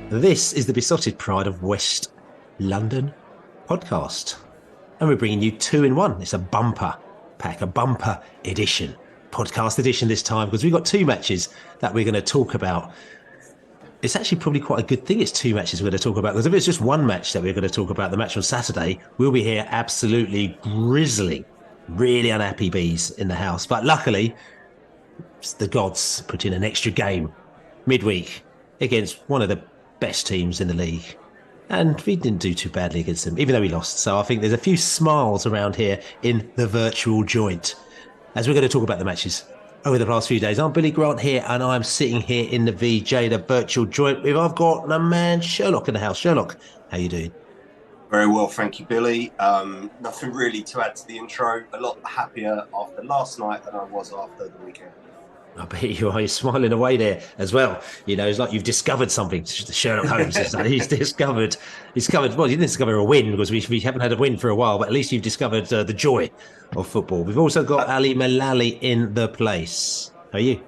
This is the Beesotted Pride of West London podcast. And we're bringing you two in one. It's a bumper pack, a bumper edition, podcast edition this time, because we've got two matches that we're going to talk about. It's actually probably quite a good thing it's two matches we're going to talk about, because if it's just one match that we're going to talk about, the match on Saturday, we'll be here absolutely grizzling, really unhappy bees in the house. But luckily, the gods put in an extra game midweek against one of the best teams in the league. And we didn't do too badly against them, even though we lost. So I think there's a few smiles around here in the virtual joint as we're going to talk about the matches over the past few days. I'm Billy Grant here, and I'm sitting here in the VJ, the virtual joint, with I've got the man Sherlock in the house. Sherlock, how you doing? Very well, thank you, Billy. Nothing really to add to the intro. A lot happier after last night than I was after the weekend. I bet you are. You're smiling away there as well. You know, it's like you've discovered something. Sherlock Holmes is like, he's discovered. Well, you didn't discover a win, because we haven't had a win for a while, but at least you've discovered the joy of football. We've also got Ali Mullalley in the place. How are you?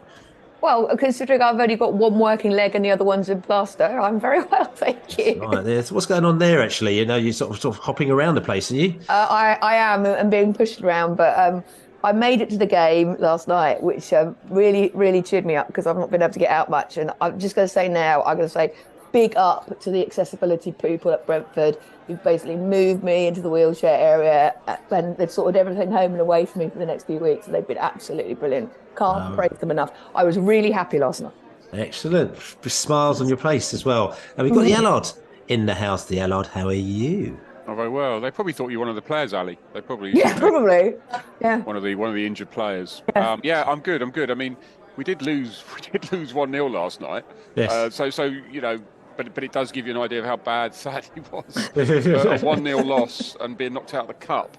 Well, considering I've only got one working leg and the other one's in plaster, I'm very well, thank you. Right, what's going on there, actually? You know, you're sort of hopping around the place, aren't you? I am, and being pushed around, but I made it to the game last night, which really cheered me up, because I've not been able to get out much. And I'm just going to say now, I'm going to say big up to the accessibility people at Brentford, who've basically moved me into the wheelchair area, and they've sorted everything home and away for me for the next few weeks. And they've been absolutely brilliant. Can't praise them enough. I was really happy last night. Excellent. Smiles on your face as well. And we've got the Allard in the house. The Allard, how are you? Oh, very well. They probably thought you were one of the players, Ali. They probably probably. Yeah. One of the injured players. Yeah. I'm good. I mean, we did lose 1-0 last night. Yes. So you know, but it does give you an idea of how bad Saturday was. A 1-0 loss and being knocked out of the cup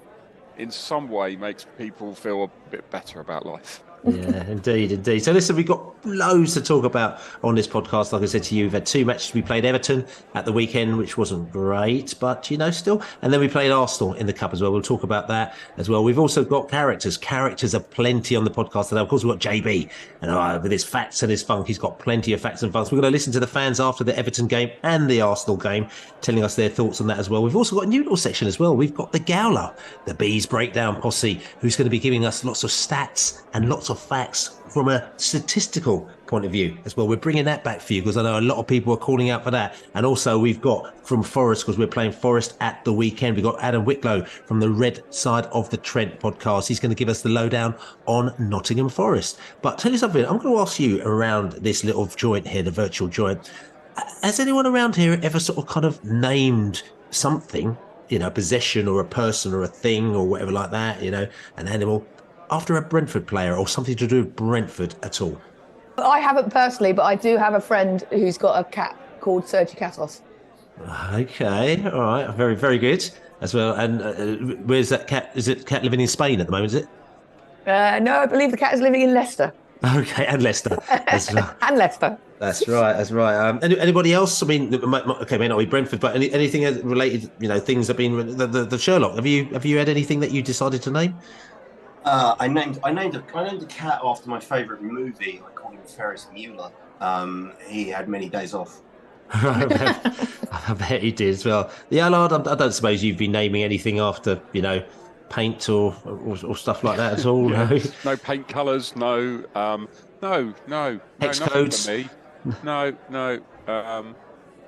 in some way makes people feel a bit better about life. Yeah, indeed. So listen, we've got loads to talk about on this podcast. Like I said to you, we've had two matches. We played Everton at the weekend, which wasn't great, but, you know, still. And then we played Arsenal in the Cup as well. We'll talk about that as well. We've also got characters. Characters are plenty on the podcast. And of course, we've got JB. And with his facts and his funk, he's got plenty of facts and funks. We're going to listen to the fans after the Everton game and the Arsenal game, telling us their thoughts on that as well. We've also got a new little section as well. We've got the Gowler, the Bees Breakdown Posse, who's going to be giving us lots of stats and lots of facts from a statistical point of view as well. We're bringing that back for you, because I know a lot of people are calling out for that. And also we've got from Forest, because we're playing Forest at the weekend, we've got Adam Wiklow from the Red Side of the Trent podcast. He's going to give us the lowdown on Nottingham Forest. But tell you something, I'm going to ask you around this little joint here, the virtual joint. Has anyone around here ever sort of kind of named something, you know, a possession or a person or a thing or whatever like that, you know, an animal, after a Brentford player or something to do with Brentford at all? I haven't personally, but I do have a friend who's got a cat called Sergi Catos. Okay, all right, very, very good as well. And where's that cat? Is it cat living in Spain at the moment, is it? No, I believe the cat is living in Leicester. Okay, and Leicester as well. And Leicester. That's right. Anybody else? I mean, okay, may not be Brentford, but anything related, you know, things that have been the Sherlock. Have you had anything that you decided to name? I named a cat after my favourite movie. I called him Ferris Mueller. He had many days off. I bet he did as well. The Allard, I don't suppose you've been naming anything after, you know, paint or stuff like that at all. Yeah. No paint colours. No. Hex nothing codes. for me. No,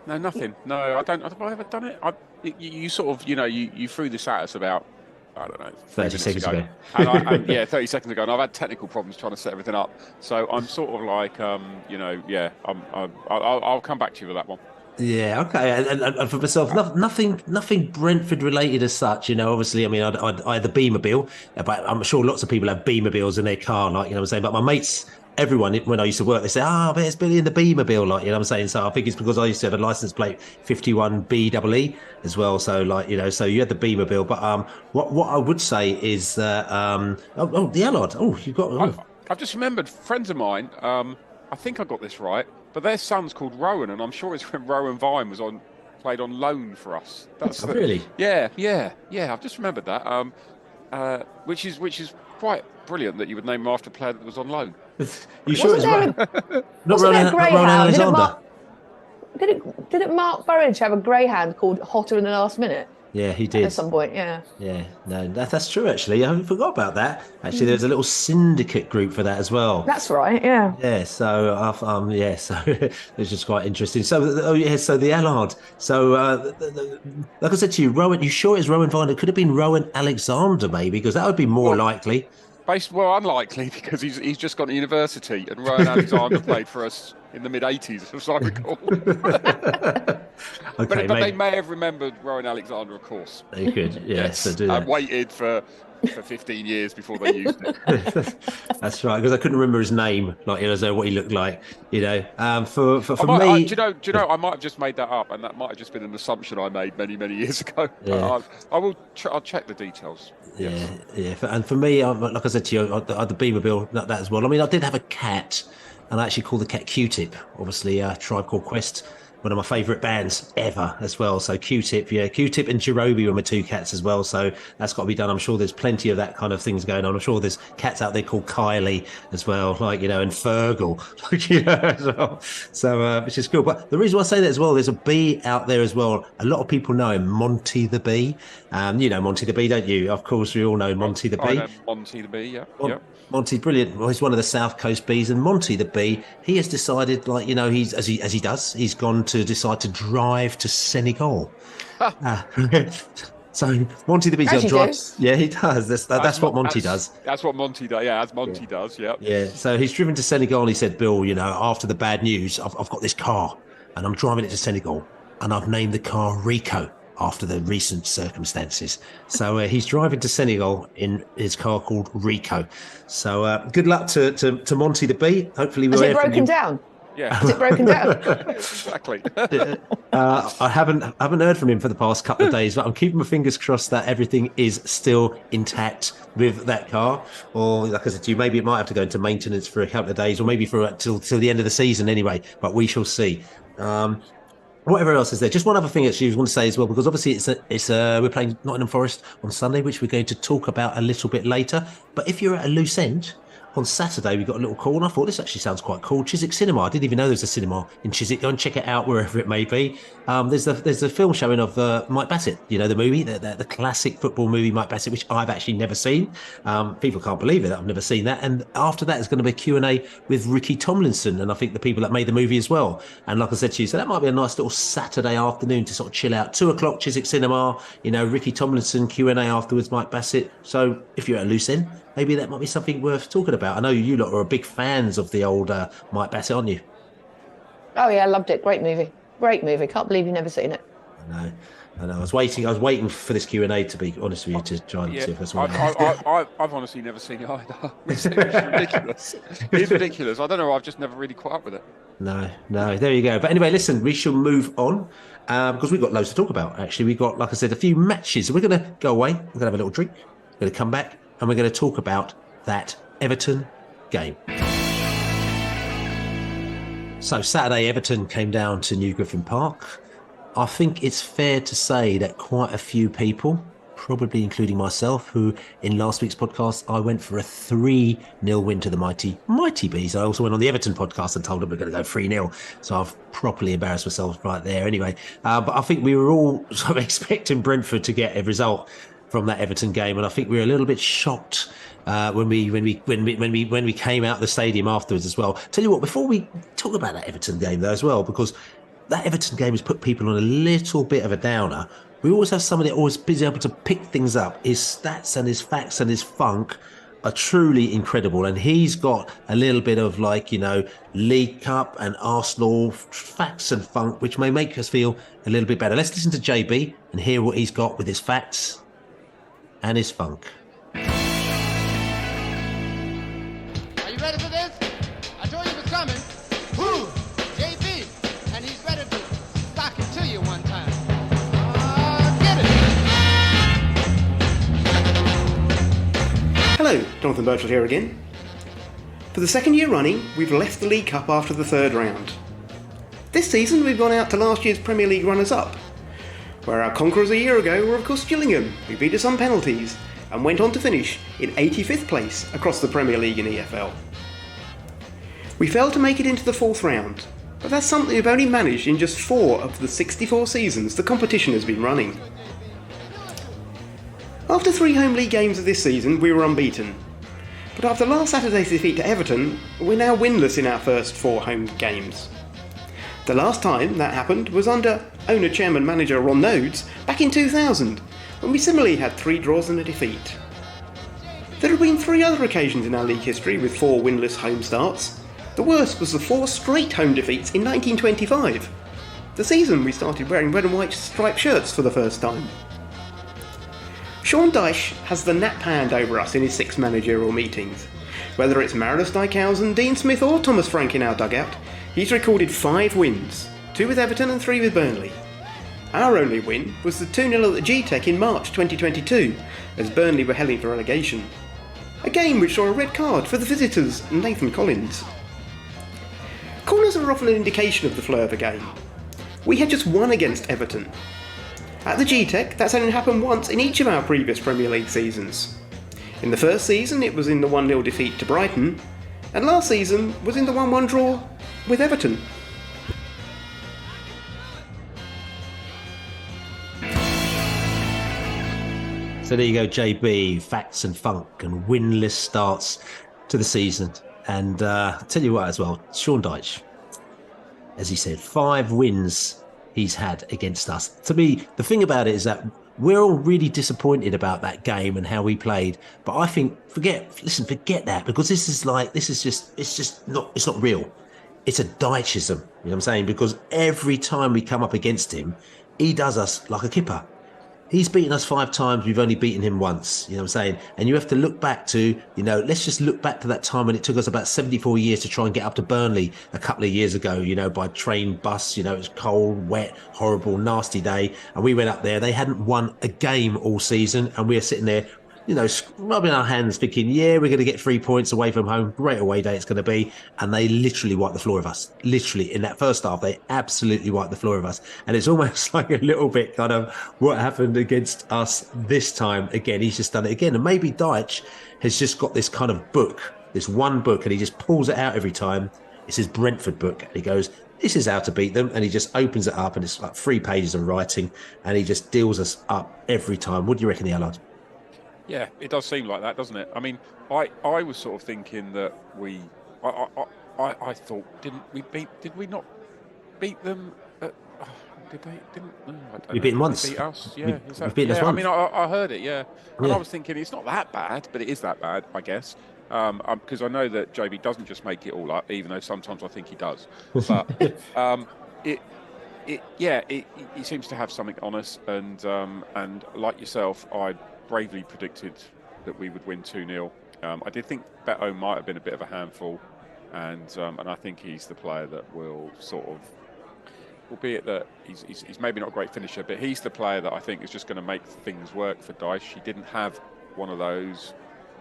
nothing. No, I don't. Have I ever done it? You sort of, you know, you threw this at us about, I don't know, 30 seconds ago. And 30 seconds ago, and I've had technical problems trying to set everything up. So I'm sort of like, you know, yeah, I'll come back to you with that one. Yeah, okay. And for myself, nothing Brentford related as such. You know, obviously, I mean, I had the Beamermobile, but I'm sure lots of people have Beamermobiles in their car, like, you know what I'm saying. But my mates, everyone, when I used to work, they say, but it's Billy in the Beamermobile, like, you know what I'm saying. So I think it's because I used to have a license plate 51BEE as well. So, like, you know, so you had the Beamermobile. But what I would say is that the Allard. Oh, you've got. I've just remembered friends of mine. I think I got this right, but their son's called Rowan, and I'm sure it's when Rowan Vine was played on loan for us. Really? Yeah. I've just remembered that. Which is quite brilliant that you would name him after a player that was on loan. You sure it's right? Not Wasn't Rowan there a greyhound? Alexander. Didn't Mark Burridge have a greyhound called Hotter in the Last Minute? Yeah, he did. At some point, yeah. Yeah, no, that's true, actually. I forgot about that. Actually, there's a little syndicate group for that as well. That's right, yeah. Yeah, so, so it's just quite interesting. So, so the Allard. So, like I said to you, Rowan, you sure it's Rowan Viner? It could have been Rowan Alexander, maybe, because that would be more likely. Unlikely, because he's just gone to university, and Rowan Alexander played for us in the mid-'80s, as I recall. Okay, but they may have remembered Rowan Alexander, of course. They could, yes. So do that. And waited for 15 years before they used it. That's right, because I couldn't remember his name, like, what he looked like, For me, do you know? I might have just made that up, and that might have just been an assumption I made many, many years ago. Yeah. I'll check the details. Yeah. And for me, like I said to you, I had the Beamer Bill, that as well. I mean, I did have a cat, and I actually called the cat Q-Tip. Obviously, Tribe Called Quest, one of my favourite bands ever as well. So Q-Tip, Q-Tip and Jirobi were my two cats as well. So that's got to be done. I'm sure there's plenty of that kind of things going on. I'm sure there's cats out there called Kylie as well, and Fergal, as well. So, which is cool. But the reason why I say that as well, there's a bee out there as well. A lot of people know him, Monty the Bee. You know Monty the Bee, don't you? Of course, we all know Monty the Bee. I know Monty the Bee, yeah. Monty, brilliant. Well, he's one of the South Coast Bees, and Monty the Bee, he has decided, he's as he does, he's gone to decide to drive to Senegal. So Monty the Bee's going to drive. Yeah, he does. That's what Monty does. That's what Monty does. Yeah, as Monty does. Yeah. Yeah. So he's driven to Senegal, and he said, "Bill, after the bad news, I've got this car, and I'm driving it to Senegal, and I've named the car Rico." After the recent circumstances. So he's driving to Senegal in his car called Rico. So good luck to Monty the Bee. Hopefully we'll hear from him. Is it broken down? Yeah. Is it broken down? Exactly. I haven't heard from him for the past couple of days, but I'm keeping my fingers crossed that everything is still intact with that car. Or like I said to you, maybe it might have to go into maintenance for a couple of days, or maybe for till the end of the season anyway, but we shall see. Whatever else is there? Just one other thing actually I want to say as well, because obviously we're playing Nottingham Forest on Sunday, which we're going to talk about a little bit later. But if you're at a loose end, on Saturday we got a little call, and I thought this actually sounds quite cool. Chiswick Cinema. I didn't even know there was a cinema in Chiswick. Go and check it out wherever it may be. There's a film showing of Mike Bassett. The movie, the classic football movie Mike Bassett, which I've actually never seen. People can't believe it. I've never seen that. And after that, it's going to be a Q&A with Ricky Tomlinson, and I think the people that made the movie as well. And like I said to you, so that might be a nice little Saturday afternoon to sort of chill out. 2:00 Chiswick Cinema. Ricky Tomlinson Q&A afterwards, Mike Bassett. So if you're at a loose end, maybe that might be something worth talking about. I know you lot are big fans of the old Mike Bassett, aren't you? Oh yeah, I loved it. Great movie. Can't believe you've never seen it. I know. I was waiting for this Q&A, to be honest with you, to try and see if that's one. I've honestly never seen it either. It's ridiculous. It's ridiculous. I don't know. I've just never really caught up with it. No. There you go. But anyway, listen, we shall move on because we've got loads to talk about. Actually, we've got, like I said, a few matches. So we're going to go away. We're going to have a little drink. We're going to come back, and we're going to talk about that Everton game. So Saturday, Everton came down to New Griffin Park. I think it's fair to say that quite a few people, probably including myself, who in last week's podcast, I went for a 3-0 win to the mighty Bees. I also went on the Everton podcast and told them we're going to go 3-0. So I've properly embarrassed myself right there anyway. But I think we were all sort of expecting Brentford to get a result from that Everton game, and I think we were a little bit shocked when we came out of the stadium afterwards as well. Tell you what, before we talk about that Everton game though as well, because that Everton game has put people on a little bit of a downer. We always have somebody that always is able to pick things up. His stats and his facts and his funk are truly incredible, and he's got a little bit of League Cup and Arsenal facts and funk, which may make us feel a little bit better. Let's listen to JB and hear what he's got with his facts and his funk. Are you ready for this? I told you it was coming. Who? JB. And he's ready to stock it to you one time. Get it. Hello, Jonathan Burchill here again. For the second year running, we've left the League Cup after the third round. This season, we've gone out to last year's Premier League runners-up, where our conquerors a year ago were of course Gillingham, who beat us on penalties and went on to finish in 85th place across the Premier League and EFL. We failed to make it into the fourth round, but that's something we've only managed in just 4 of the 64 seasons the competition has been running. After 3 home league games of this season, we were unbeaten. But after last Saturday's defeat to Everton, we're now winless in our first 4 home games. The last time that happened was under owner, chairman, manager Ron Nodes back in 2000, when we similarly had 3 draws and a defeat. There have been 3 other occasions in our league history with 4 winless home starts. The worst was the 4 straight home defeats in 1925, the season we started wearing red and white striped shirts for the first time. Sean Dyche has the nap hand over us in his 6 managerial meetings. Whether it's Marinus Dijkhuizen, Dean Smith or Thomas Frank in our dugout, he's recorded 5 wins, 2 with Everton and 3 with Burnley. Our only win was the 2-0 at the G-Tech in March 2022, as Burnley were heading for relegation. A game which saw a red card for the visitors, Nathan Collins. Corners are often an indication of the flow of a game. We had just 1 against Everton. At the G-Tech, that's only happened once in each of our previous Premier League seasons. In the first season, it was in the 1-0 defeat to Brighton, and last season was in the 1-1 draw with Everton. So there you go, JB, facts and funk and winless starts to the season. And I'll tell you what as well, Sean Dyche, as he said, 5 wins he's had against us. To me, the thing about it is that we're all really disappointed about that game and how we played. But I think, forget that, because it's not real. It's a Dychism, you know what I'm saying? Because every time we come up against him, he does us like a kipper. He's beaten us 5 times, we've only beaten him once, you know what I'm saying? And you have to look back to, let's just look back to that time when it took us about 74 years to try and get up to Burnley a couple of years ago, by train, bus, it was cold, wet, horrible, nasty day. And we went up there, they hadn't won a game all season, and we were sitting there, rubbing our hands thinking, yeah, we're going to get 3 points away from home. Great away day it's going to be. And they literally wiped the floor of us. Literally, in that first half, they absolutely wiped the floor of us. And it's almost like a little bit kind of what happened against us this time. Again, he's just done it again. And maybe Dyche has just got this kind of book, this one book, and he just pulls it out every time. It's his Brentford book. And he goes, this is how to beat them. And he just opens it up, and it's like 3 pages of writing. And he just deals us up every time. What do you reckon, Allard? Yeah, it does seem like that, doesn't it? I mean, I was sort of thinking that I thought, did we not beat them? Did they? We beat them once. They beat us, yeah. We've beaten us once. I mean, I heard it, yeah. And I was thinking it's not that bad, but it is that bad, I guess. Because I know that JB doesn't just make it all up, even though sometimes I think he does. But he seems to have something on us, and like yourself, I bravely predicted that we would win 2-0. I did think Beto might have been a bit of a handful, and I think he's the player that will sort of, albeit that he's maybe not a great finisher, but he's the player that I think is just going to make things work for Dyche. He didn't have one of those.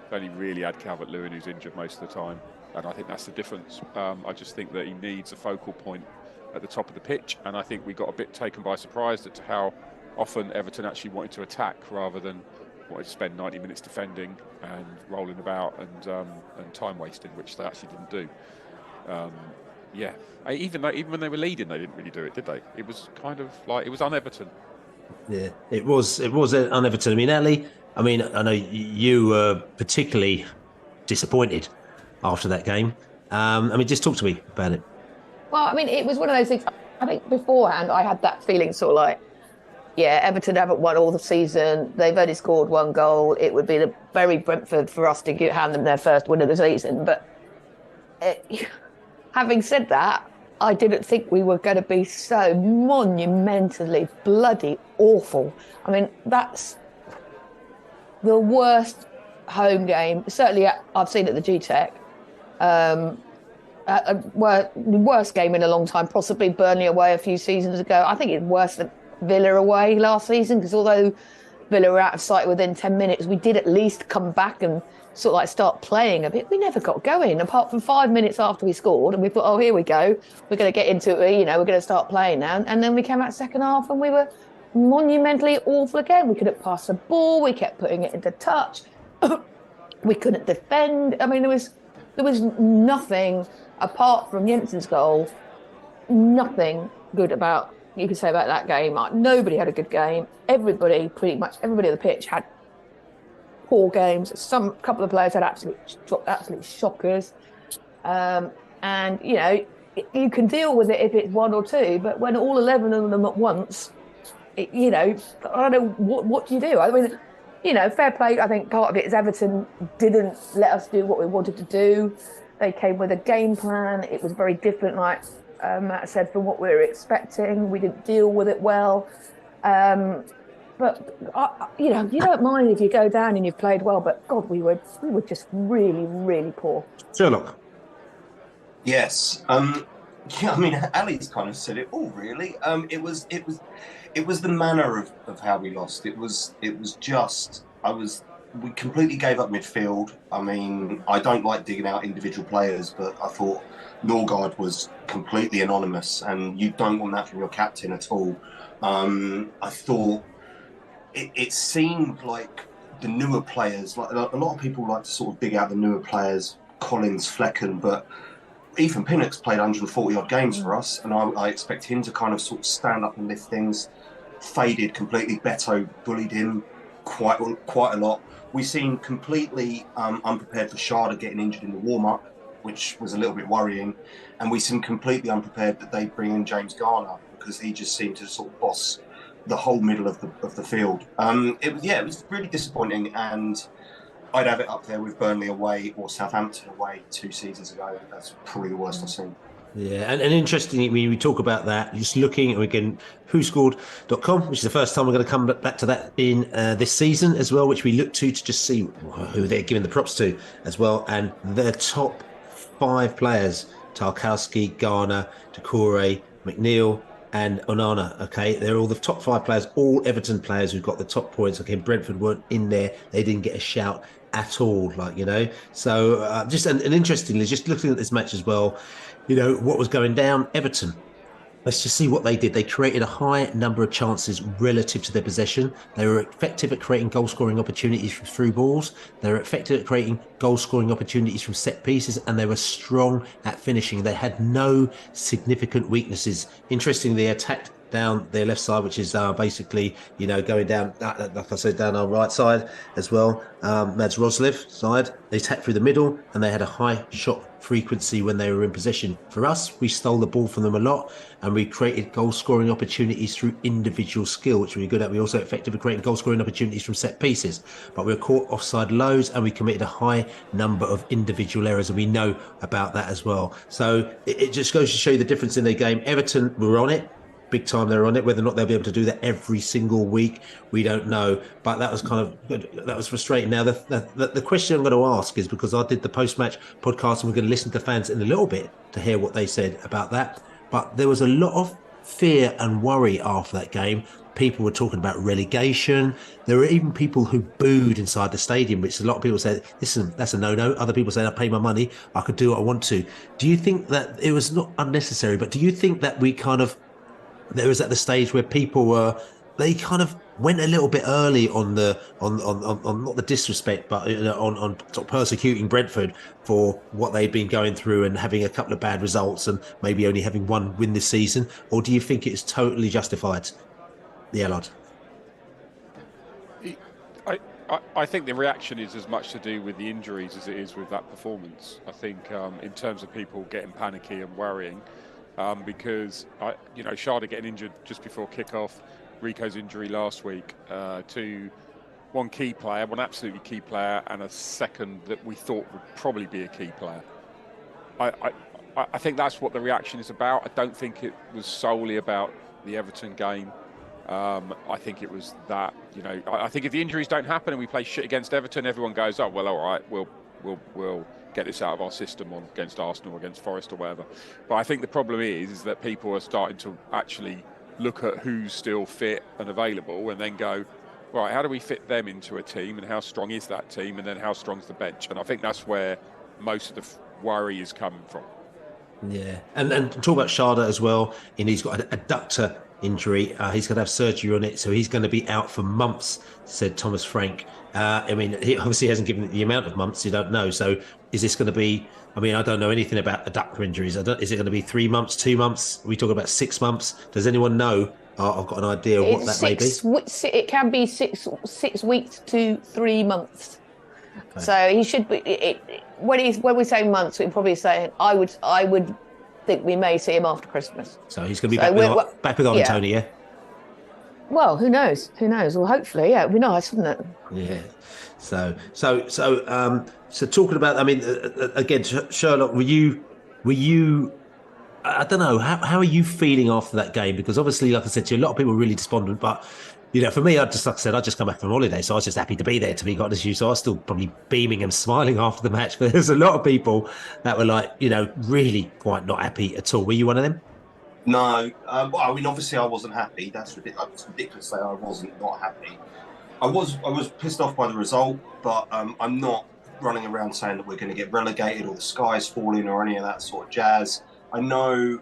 He only really had Calvert-Lewin, who's injured most of the time, and I think that's the difference. I just think that he needs a focal point at the top of the pitch, and I think we got a bit taken by surprise as to how often Everton actually wanted to attack rather than wanted to spend 90 minutes defending and rolling about and time wasting, which they actually didn't do. Even when they were leading, they didn't really do it, did they? It was kind of like, it was un-Everton. Yeah, it was un-Everton. I mean, Ali, I know you were particularly disappointed after that game. Just talk to me about it. Well, I mean, it was one of those things. I think beforehand I had that feeling sort of like, yeah, Everton haven't won all the season. They've only scored 1 goal. It would be the very Brentford for us to hand them their first win of the season. But having said that, I didn't think we were going to be so monumentally bloody awful. I mean, that's the worst home game, certainly I've seen at the G-Tech. Worst game in a long time, possibly Burnley away a few seasons ago. I think it's worse than Villa away last season, because although Villa were out of sight within 10 minutes, we did at least come back and sort of like start playing a bit. We never got going, apart from 5 minutes after we scored, and we thought, oh, here we go, we're going to get into it, we're going to start playing now. And then we came out second half and we were monumentally awful again. We couldn't pass the ball, we kept putting it into touch, we couldn't defend. I mean, there was nothing apart from Jensen's goal nothing good about you could say about that game. Like, nobody had a good game. Pretty much everybody on the pitch had poor games. Some couple of players had absolute shockers. And you can deal with it if it's one or two, but when all 11 of them at once, I don't know what do you do. I mean, fair play. I think part of it is Everton didn't let us do what we wanted to do. They came with a game plan. It was very different, like Matt said, from what we were expecting. We didn't deal with it well. But you don't mind if you go down and you've played well. But God, we were just really, really poor. Sherlock. Yes. I mean, Ali's kind of said it all, really. It was the manner of how we lost. We completely gave up midfield. I mean, I don't like digging out individual players, but I thought Norgard was completely anonymous, and you don't want that from your captain at all. I thought it seemed like the newer players, like a lot of people like to sort of dig out the newer players, Collins, Flecken, but Ethan Pinnock's played 140 odd games for us, and I expect him to kind of sort of stand up and lift things. Faded completely. Beto bullied him quite a lot. We seemed completely unprepared for Sharda getting injured in the warm-up, which was a little bit worrying, and we seemed completely unprepared that they bring in James Garner, because he just seemed to sort of boss the whole middle of the field. It was really disappointing, and I'd have it up there with Burnley away or Southampton away 2 seasons ago. That's probably the worst I've seen. Yeah, and interestingly, when we talk about that, just looking, again, whoscored.com, which is the first time we're going to come back to that in this season as well, which we look to just see who they're giving the props to as well. And their top 5 players, Tarkowski, Garner, Doucouré, McNeil, and Onana, okay? They're all the top 5 players, all Everton players who've got the top points. Okay, Brentford weren't in there. They didn't get a shout at all, So just, and interestingly, just looking at this match as well, what was going down, Everton. Let's just see what they did. They created a high number of chances relative to their possession. They were effective at creating goal-scoring opportunities from through balls. They were effective at creating goal-scoring opportunities from set pieces, and they were strong at finishing. They had no significant weaknesses. Interestingly, they attacked down their left side, which is basically, going down, like I said, down our right side as well. Mads Roslev side, they attacked through the middle, and they had a high shot frequency when they were in possession. For us, we stole the ball from them a lot, and we created goal-scoring opportunities through individual skill, which we were good at. We also effective at creating goal-scoring opportunities from set pieces, but we were caught offside loads, and we committed a high number of individual errors, and we know about that as well. So it just goes to show you the difference in their game. Everton were on it. Big time they're on it. Whether or not they'll be able to do that every single week, we don't know. But that was that was frustrating. Now, the question I'm going to ask is, because I did the post-match podcast and we're going to listen to fans in a little bit to hear what they said about that. But there was a lot of fear and worry after that game. People were talking about relegation. There were even people who booed inside the stadium, which a lot of people said, listen, that's a no-no. Other people said, I pay my money. I could do what I want to. Do you think that it was not unnecessary, but do you think that there was at the stage where people they kind of went a little bit early on not the disrespect, but on sort of persecuting Brentford for what they'd been going through and having a couple of bad results and maybe only having one win this season? Or do you think it's totally justified, the Allard? I think the reaction is as much to do with the injuries as it is with that performance. I think in terms of people getting panicky and worrying, because Sharda getting injured just before kick-off, Rico's injury last week, to one absolutely key player, and a second that we thought would probably be a key player. I think that's what the reaction is about. I don't think it was solely about the Everton game. I think it was that, I think if the injuries don't happen and we play shit against Everton, everyone goes, oh, well, all right, we'll get this out of our system against Arsenal, against Forest or whatever. But I think the problem is that people are starting to actually look at who's still fit and available and then go, right, how do we fit them into a team, and how strong is that team, and then how strong is the bench? And I think that's where most of the worry is coming from. Yeah, and talk about Sharda as well, and he's got a adductor injury. He's going to have surgery on it, so he's going to be out for months, said Thomas Frank. He obviously hasn't given the amount of months, you don't know. So is this going to be I mean, I don't know anything about adductor injuries. Is it going to be 3 months, 2 months? Are we talking about 6 months? Does anyone know? I've got an idea of what that may be. It can be 6 weeks to 3 months. Okay. So he should be. When we say months, we're probably saying I would think we may see him after Christmas. So he's going to be back with on Tony, yeah. Well, who knows? Well, hopefully, yeah, it'd be nice, wouldn't it? Yeah. So talking about, I mean, again, Sherlock, were you? I don't know. How are you feeling after that game? Because obviously, like I said to you, a lot of people were really despondent. But for me, I just come back from holiday, so I was just happy to be there. To be honest with you, so I was still probably beaming and smiling after the match. But there's a lot of people that were like, really quite not happy at all. Were you one of them? No. Well, I mean, obviously, I wasn't happy. That's ridiculous. It's ridiculous to say I wasn't not happy. I was pissed off by the result, but I'm not running around saying that we're going to get relegated or the sky's falling or any of that sort of jazz. I know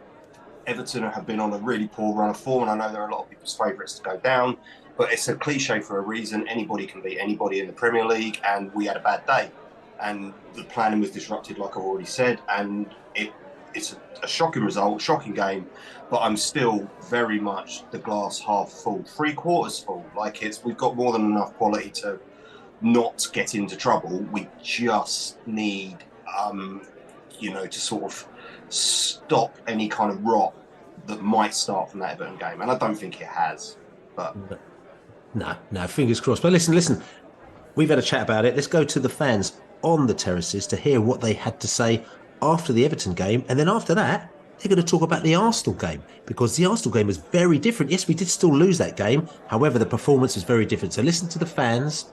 Everton have been on a really poor run of form, and I know there are a lot of people's favourites to go down, but it's a cliche for a reason. Anybody can beat anybody in the Premier League, and we had a bad day. And the planning was disrupted, like I've already said, and it's a shocking result, shocking game, but I'm still very much the glass half full, 3/4 full. Like we've got more than enough quality to not get into trouble. We just need, to sort of stop any kind of rot that might start from that Everton game, and I don't think it has. But no, fingers crossed. But listen, we've had a chat about it. Let's go to the fans on the terraces to hear what they had to say after the Everton game, and then after that they're going to talk about the Arsenal game, because the Arsenal game was very different. Yes, we did still lose that game, however the performance was very different. So listen to the fans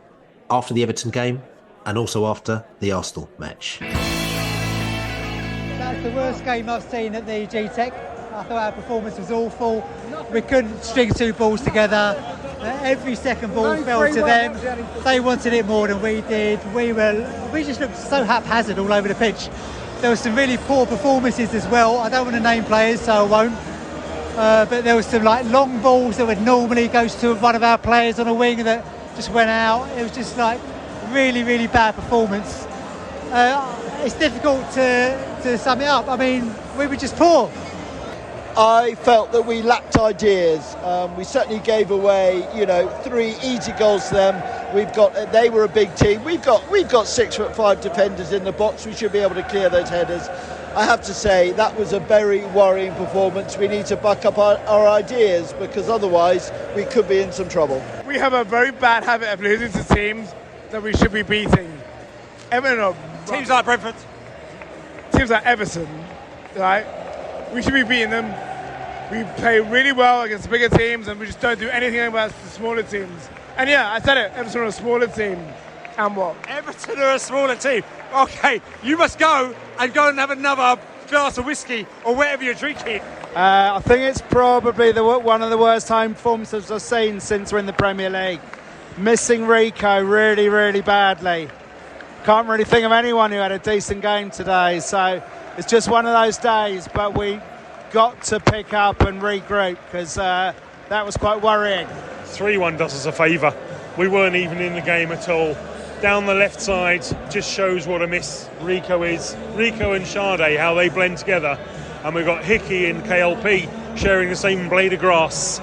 after the Everton game and also after the Arsenal match. That's the worst game I've seen at the G-Tech. I thought our performance was awful. We couldn't string 2 balls together. Every second ball fell to them. They wanted it more than we did. We just looked so haphazard all over the pitch. There were some really poor performances as well. I don't want to name players, so I won't. But there was some long balls that would normally go to one of our players on a wing that just went out. It was just really, really bad performance. It's difficult to sum it up. I mean, we were just poor. I felt that we lacked ideas. We certainly gave away, 3 easy goals to them. They were a big team. We've got 6'5" defenders in the box. We should be able to clear those headers. I have to say that was a very worrying performance. We need to buck up our ideas, because otherwise we could be in some trouble. We have a very bad habit of losing to teams that we should be beating. Teams like Brentford. Teams like Everton, right? We should be beating them. We play really well against the bigger teams, and we just don't do anything against the smaller teams. And yeah, I said it, Everton are a smaller team. And what? Everton are a smaller team. Okay, you must go and have another glass of whiskey or whatever you're drinking. I think it's probably one of the worst home performances I've seen since we're in the Premier League. Missing Rico really, really badly. Can't really think of anyone who had a decent game today, so it's just one of those days, but we got to pick up and regroup, because that was quite worrying. 3-1 does us a favour. We weren't even in the game at all. Down the left side just shows what a miss Rico is. Rico and Sade, how they blend together. And we've got Hickey and KLP sharing the same blade of grass.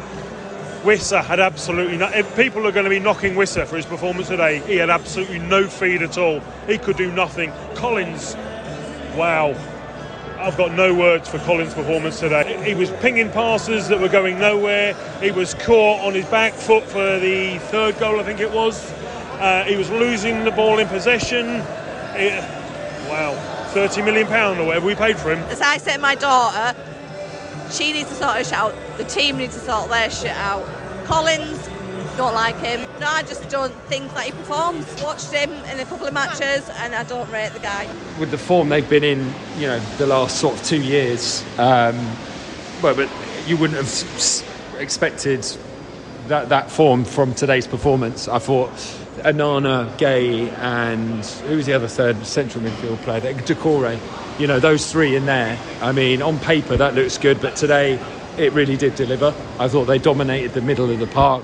Wissa had absolutely no... People are going to be knocking Wissa for his performance today. He had absolutely no feed at all. He could do nothing. Collins, wow. I've got no words for Collins' performance today. He was pinging passes that were going nowhere. He was caught on his back foot for the 3rd goal, I think it was. He was losing the ball in possession. Wow, £30 million or whatever we paid for him. As I said to my daughter, she needs to sort her shit out. The team needs to sort their shit out. Collins, don't like him. No, I just don't think that he performs. Watched him in a couple of matches and I don't rate the guy. With the form they've been in, the last sort of 2 years, but you wouldn't have expected that form from today's performance. I thought Anana, Gay, and who was the other third central midfield player? Decore. Those 3 in there. I mean, on paper that looks good, but today it really did deliver. I thought they dominated the middle of the park.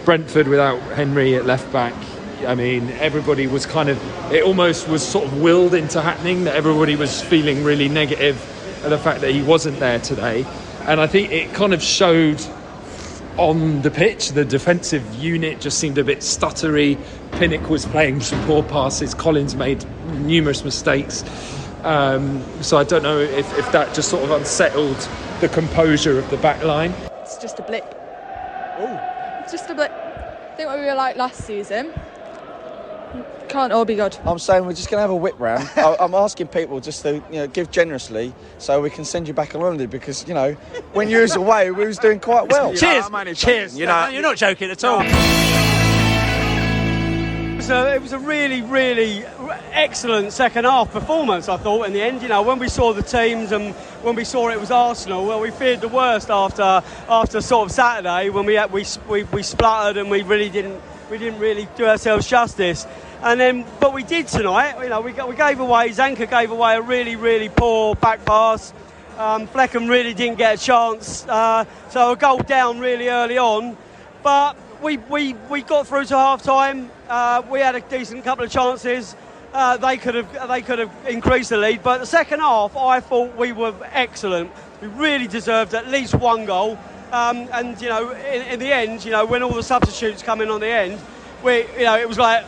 Brentford without Henry at left back, I mean, everybody was it almost was sort of willed into happening, that everybody was feeling really negative at the fact that he wasn't there today. And I think it kind of showed on the pitch. The defensive unit just seemed a bit stuttery. Pinnock was playing some poor passes. Collins made numerous mistakes. So I don't know if that just sort of unsettled the composure of the back line. It's just a blip. It's just a blip. I think what we were like last season. Can't all be good. I'm saying we're just going to have a whip round. I'm asking people just to give generously so we can send you back on holiday, because when you was away we was doing quite well. Cheers. Cheers. You're not joking at all. It was a really, really excellent second half performance, I thought, in the end. When we saw the teams and when we saw it was Arsenal, well, we feared the worst after sort of Saturday, when we spluttered and we didn't really do ourselves justice. And then, but we did tonight. We gave away. Zanka gave away a really, really poor back pass. Fleckham really didn't get a chance. So a goal down really early on, but we got through to half time. We had a decent couple of chances. They could have increased the lead, but the second half I thought we were excellent. We really deserved at least one goal. And in the end, when all the substitutes come in on the end, it was like,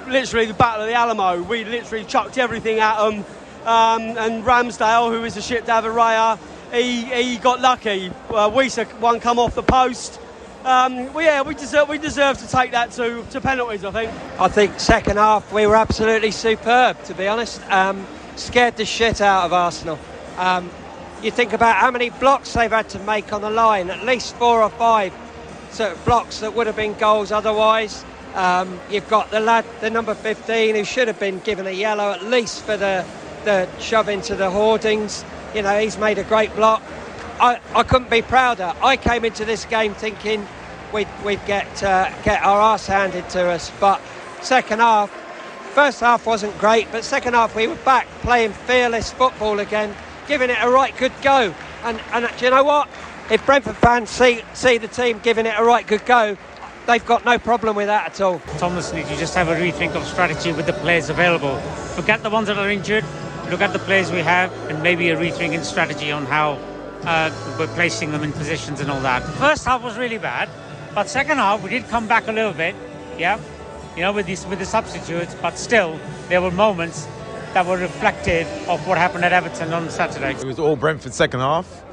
literally the Battle of the Alamo. We literally chucked everything at them. And Ramsdale, who is a ship to have a raya, he got lucky. Wiesa one come off the post. We deserve to take that to penalties, I think. I think second half we were absolutely superb, to be honest. Scared the shit out of Arsenal. You think about how many blocks they've had to make on the line, at least 4 or 5 sort of blocks that would have been goals otherwise. You've got the lad, the number 15, who should have been given a yellow at least for the shove into the hoardings. He's made a great block. I couldn't be prouder. I came into this game thinking we'd get our arse handed to us, but first half wasn't great, but second half we were back playing fearless football again, giving it a right good go. And do you know what? If Brentford fans see the team giving it a right good go, they've got no problem with that at all. Thomas, you just have a rethink of strategy with the players available. Forget the ones that are injured, look at the players we have, and maybe a rethink in strategy on how we're placing them in positions and all that. First half was really bad, but second half we did come back a little bit, with the substitutes, but still there were moments that were reflective of what happened at Everton on Saturday. It was all Brentford second half,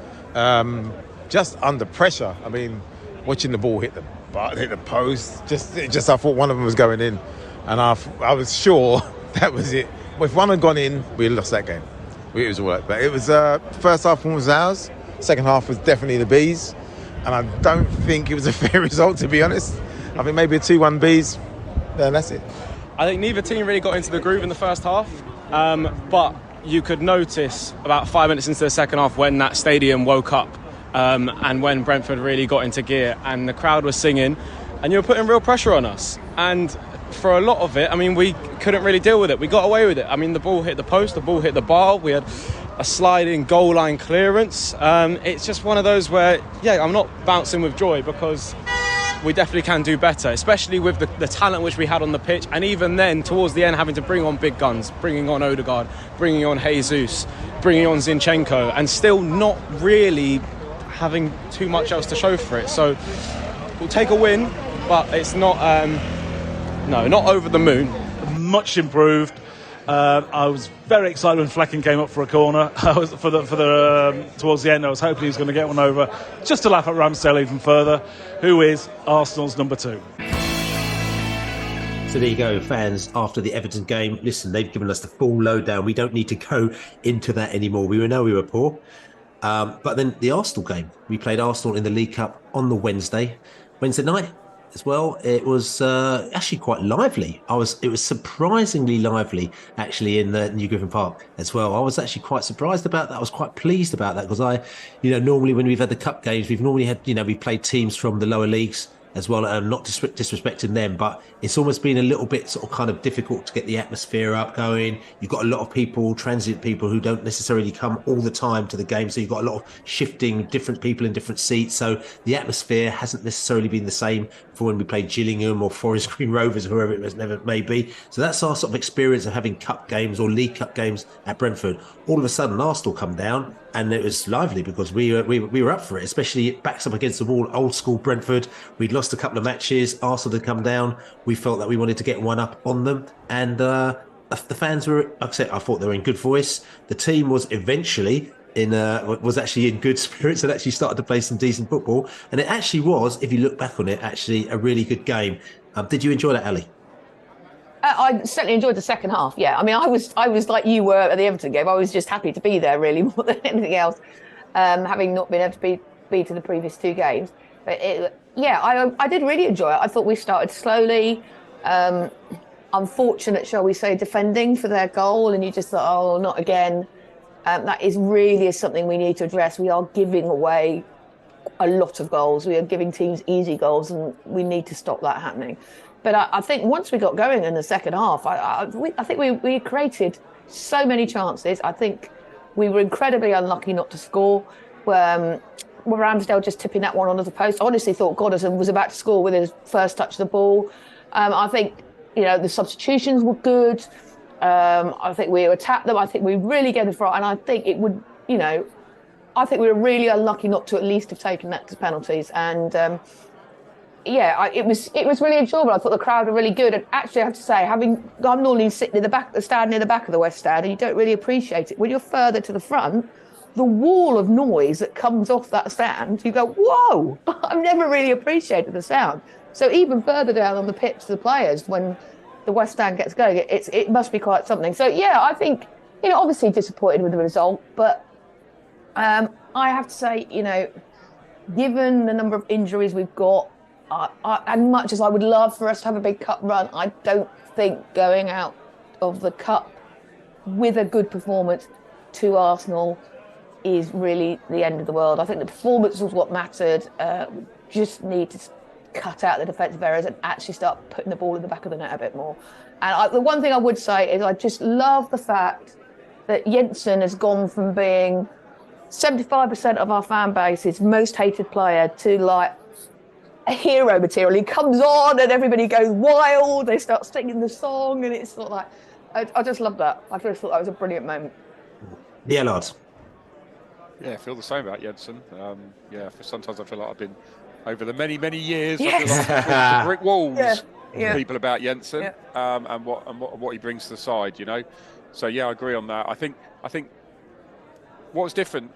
just under pressure. I mean, watching the ball hit the post, just I thought one of them was going in, and I was sure that was it. If one had gone in, we lost that game. It was all right, but it was first half was ours, second half was definitely the Bees, and I don't think it was a fair result, to be honest. I think maybe a 2-1 Bees, then that's it. I think neither team really got into the groove in the first half, but you could notice about 5 minutes into the second half when that stadium woke up, and when Brentford really got into gear and the crowd was singing and you were putting real pressure on us. And for a lot of it, I mean, we couldn't really deal with it. We got away with it. I mean, the ball hit the post, the ball hit the bar. We had a sliding goal line clearance. It's just one of those where, I'm not bouncing with joy, because we definitely can do better, especially with the talent which we had on the pitch. And even then, towards the end, having to bring on big guns, bringing on Odegaard, bringing on Jesus, bringing on Zinchenko, and still not really having too much else to show for it. So we'll take a win, but it's not not over the moon. Much improved. I was very excited when Fleckham came up for a corner. I was towards the end. I was hoping he was going to get one over, just to laugh at Ramsdale even further, who is Arsenal's number 2. So there you go, fans. After the Everton game, listen, they've given us the full lowdown. We don't need to go into that anymore. We know we were poor. But then the Arsenal game, we played Arsenal in the League Cup on the Wednesday night as well. It was actually quite lively. It was surprisingly lively, actually, in the New Griffin Park as well. I was actually quite surprised about that. I was quite pleased about that, because normally when we've had the cup games, we've normally had, we played teams from the lower leagues as well, and not disrespecting them, but it's almost been a little bit sort of kind of difficult to get the atmosphere up going. You've got a lot of people, transient people, who don't necessarily come all the time to the game, so you've got a lot of shifting different people in different seats, so the atmosphere hasn't necessarily been the same for when we played Gillingham or Forest Green Rovers or whoever it may be. So that's our sort of experience of having cup games or League Cup games at Brentford. All of a sudden, Arsenal come down, and it was lively because we were up for it, especially backs up against the wall, old school Brentford. We'd lost a couple of matches. Arsenal had come down. We felt that we wanted to get one up on them, and the fans were, like I said, I thought they were in good voice. The team was eventually was actually in good spirits and actually started to play some decent football. And it actually was, if you look back on it, actually a really good game. Did you enjoy that, Ali? I certainly enjoyed the second half. Yeah, I mean, I was like you were at the Everton game. I was just happy to be there, really, more than anything else, having not been able to be to the previous two games. But I did really enjoy it. I thought we started slowly. Unfortunate, shall we say, defending for their goal, and you just thought, oh, not again. That is something we need to address. We are giving away a lot of goals. We are giving teams easy goals, and we need to stop that happening. But I think once we got going in the second half, I think we created so many chances. I think we were incredibly unlucky not to score. Ramsdale just tipping that one onto the post. I honestly thought Goddison was about to score with his first touch of the ball. I think the substitutions were good. I think we attacked them. I think we really gave the front, and I think it would, I think we were really unlucky not to at least have taken that to penalties. And it was really enjoyable. I thought the crowd were really good. And actually, I have to say, I'm normally sitting stand near the back of the West Stand, and you don't really appreciate it when you're further to the front. The wall of noise that comes off that stand, you go, whoa! I've never really appreciated the sound. So even further down on the pitch to the players, when the West Stand gets going, it must be quite something. So I think, obviously disappointed with the result, but I have to say, given the number of injuries we've got, and much as I would love for us to have a big cup run, I don't think going out of the cup with a good performance to Arsenal is really the end of the world. I think the performance was what mattered. Just need to cut out the defensive errors and actually start putting the ball in the back of the net a bit more. And the one thing I would say is I just love the fact that Jensen has gone from being 75% of our fan base's most hated player to like a hero material. He comes on and everybody goes wild. They start singing the song, and it's sort of like, I just love that. I just thought that was a brilliant moment. Yeah, Allard. Yeah, I feel the same about Jensen. Sometimes I feel like I've been, over the many, many years, I feel like I've been to brick walls people about Jensen and what he brings to the side, So I agree on that. I think what's different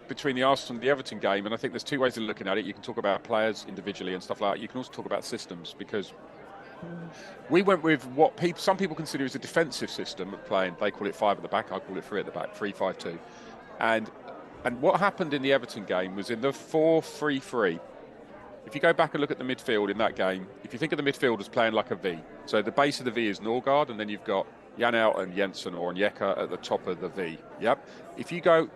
between the Arsenal and the Everton game, and I think there's two ways of looking at it. You can talk about players individually and stuff like that. You can also talk about systems, because we went with what some people consider as a defensive system of playing. They call it 5 at the back. I call it 3 at the back, 3-5-2. And what happened in the Everton game was in the 4-3-3. If you go back and look at the midfield in that game, if you think of the midfield as playing like a V, so the base of the V is Norgard, and then you've got Janelt and Jensen or Onyeka at the top of the V. Yep. If you go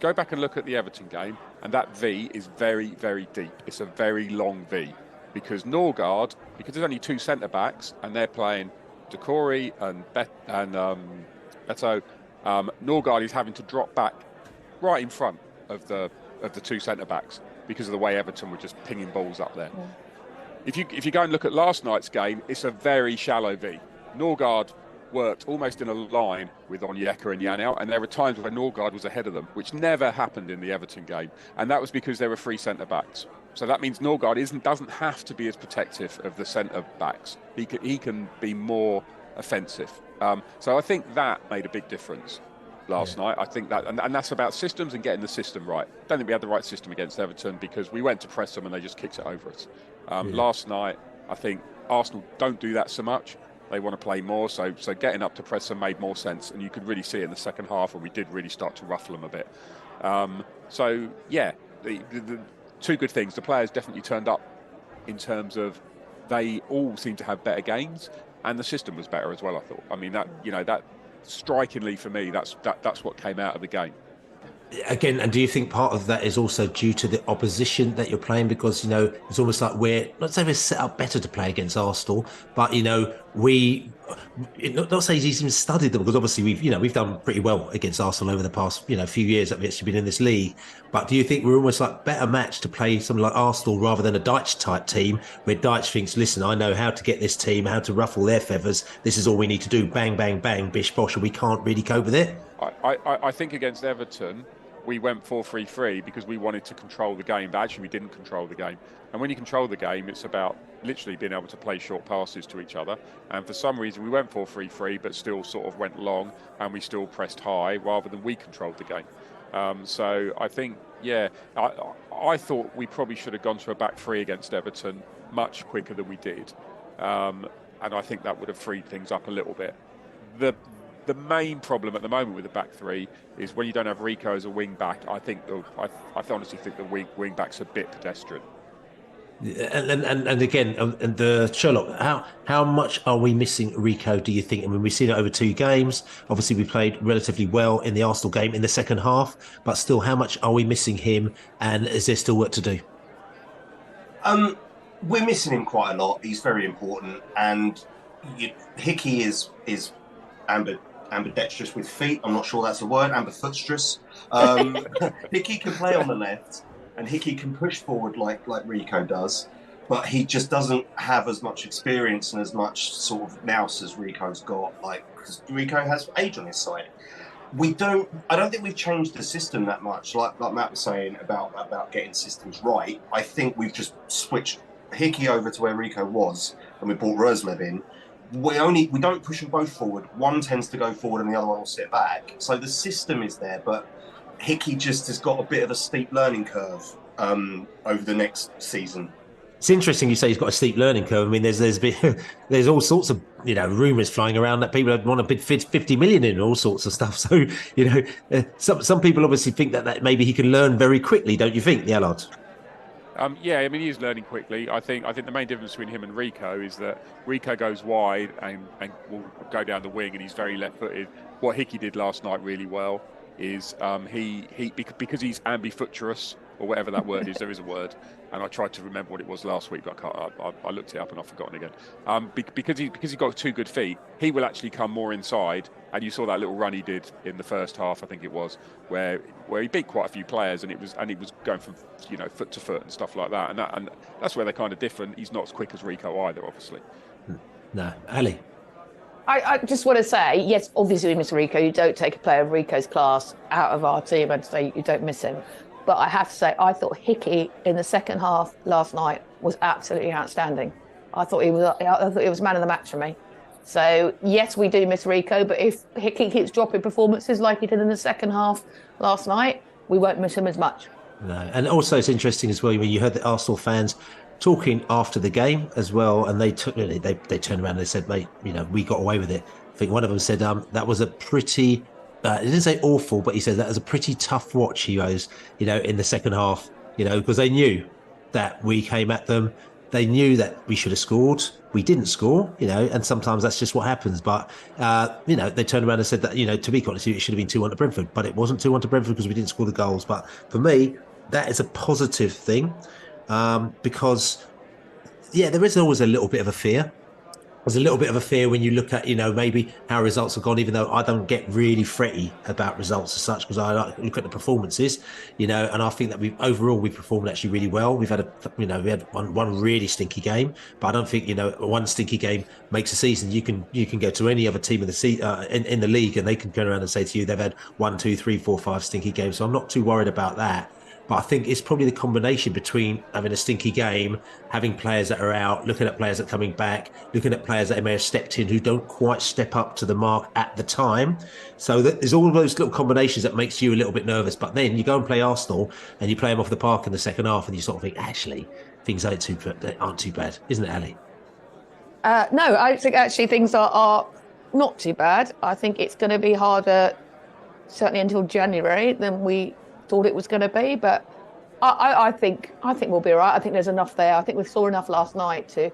back and look at the Everton game, and that V is very, very deep. It's a very long V, because Norgard, because there's only 2 centre backs, and they're playing Decore and Beto. Norgard is having to drop back right in front of the 2 centre backs, because of the way Everton were just pinging balls up there. Yeah. If you go and look at last night's game, it's a very shallow V. Norgard worked almost in a line with Onyeka and Janelt, and there were times where Norgard was ahead of them, which never happened in the Everton game, and that was because there were 3 centre backs. So that means Norgard doesn't have to be as protective of the centre backs. He can be more offensive. So I think that made a big difference last night. I think that, and that's about systems and getting the system right. I don't think we had the right system against Everton, because we went to press them and they just kicked it over us. Last night, I think Arsenal don't do that so much. They want to play more, so getting up to press them made more sense, and you could really see it in the second half when we did really start to ruffle them a bit. The 2 good things. The players definitely turned up in terms of they all seem to have better games, and the system was better as well, I thought. I mean, that strikingly for me, that's what came out of the game. Again, and do you think part of that is also due to the opposition that you're playing? Because, it's almost like we're set up better to play against Arsenal, but, not say he's even studied them, because obviously we've done pretty well against Arsenal over the past few years that we've actually been in this league. But do you think we're almost like better matched to play something like Arsenal rather than a Dyche type team, where Dyche thinks, listen, I know how to get this team, how to ruffle their feathers. This is all we need to do. Bang, bang, bang, bish, bosh, and we can't really cope with it. I think against Everton, we went 4-3-3 because we wanted to control the game, but actually we didn't control the game. And when you control the game, it's about literally being able to play short passes to each other. And for some reason, we went 4-3-3, but still sort of went long, and we still pressed high rather than we controlled the game. So I think, I thought we probably should have gone to a back three against Everton much quicker than we did. And I think that would have freed things up a little bit. The main problem at the moment with the back three is when you don't have Rico as a wing back. I honestly think the wing back's a bit pedestrian. And again, and the Sherlock, how much are we missing Rico, do you think? I mean, we've seen it over 2 games. Obviously, we played relatively well in the Arsenal game in the second half, but still, how much are we missing him? And is there still work to do? We're missing him quite a lot. He's very important, and Hickey is ambidextrous with feet. I'm not sure that's a word. Ambidextrous. Hickey can play on the left, and Hickey can push forward like Rico does, but he just doesn't have as much experience and as much sort of nous as Rico's got. Because Rico has age on his side. I don't think we've changed the system that much. Like Matt was saying about getting systems right. I think we've just switched Hickey over to where Rico was, and we brought Roslev in. We don't push them both forward. One tends to go forward and the other one will sit back. So the system is there, but Hickey just has got a bit of a steep learning curve over the next season. It's interesting you say he's got a steep learning curve. I mean, there's all sorts of rumours flying around that people want to bid 50 million in, all sorts of stuff. So some people obviously think that maybe he can learn very quickly. Don't you think, the Allard? I mean, he's learning quickly. I think the main difference between him and Rico is that Rico goes wide and will go down the wing, and he's very left-footed. What Hickey did last night really well is because he's ambidextrous, or whatever that word is. There is a word, and I tried to remember what it was last week, but I looked it up and I've forgotten again. Because he's got 2 good feet, he will actually come more inside. And you saw that little run he did in the first half, I think it was, where he beat quite a few players, and it was going from foot to foot and stuff like that. And that's where they're kind of different. He's not as quick as Rico either, obviously. No, Ali. I just want to say, yes, obviously we miss Rico. You don't take a player of Rico's class out of our team and say you don't miss him. But I have to say, I thought Hickey in the second half last night was absolutely outstanding. I thought he was man of the match for me. So, yes, we do miss Rico, but if Hickey keeps dropping performances like he did in the second half last night, we won't miss him as much. No, and also it's interesting as well when you heard the Arsenal fans talking after the game as well, and they turned around and they said, mate, we got away with it. I think one of them said that was a pretty, he didn't say awful, but he said that was a pretty tough watch, he goes, in the second half, because they knew that we came at them. They knew that we should have scored. We didn't score, and sometimes that's just what happens. But, they turned around and said that, to be honest, it should have been 2-1 to Brentford. But it wasn't 2-1 to Brentford because we didn't score the goals. But for me, that is a positive thing because, there is always a little bit of a fear. There's a little bit of a fear when you look at, maybe how results have gone, even though I don't get really fretty about results as such because I look at the performances, and I think that we performed actually really well. We've had we had one really stinky game, but I don't think, one stinky game makes a season. You can go to any other team in the league and they can turn around and say to you, they've had 1, 2, 3, 4, 5 stinky games. So I'm not too worried about that. But I think it's probably the combination between having a stinky game, having players that are out, looking at players that are coming back, looking at players that may have stepped in who don't quite step up to the mark at the time. So there's all of those little combinations that makes you a little bit nervous. But then you go and play Arsenal and you play them off the park in the second half and you sort of think, actually, things aren't too bad. Isn't it, Ali? No, I think actually things are not too bad. I think it's going to be harder, certainly until January, than we thought it was going to be, but I think we'll be all right. I think there's enough there. I think we saw enough last night to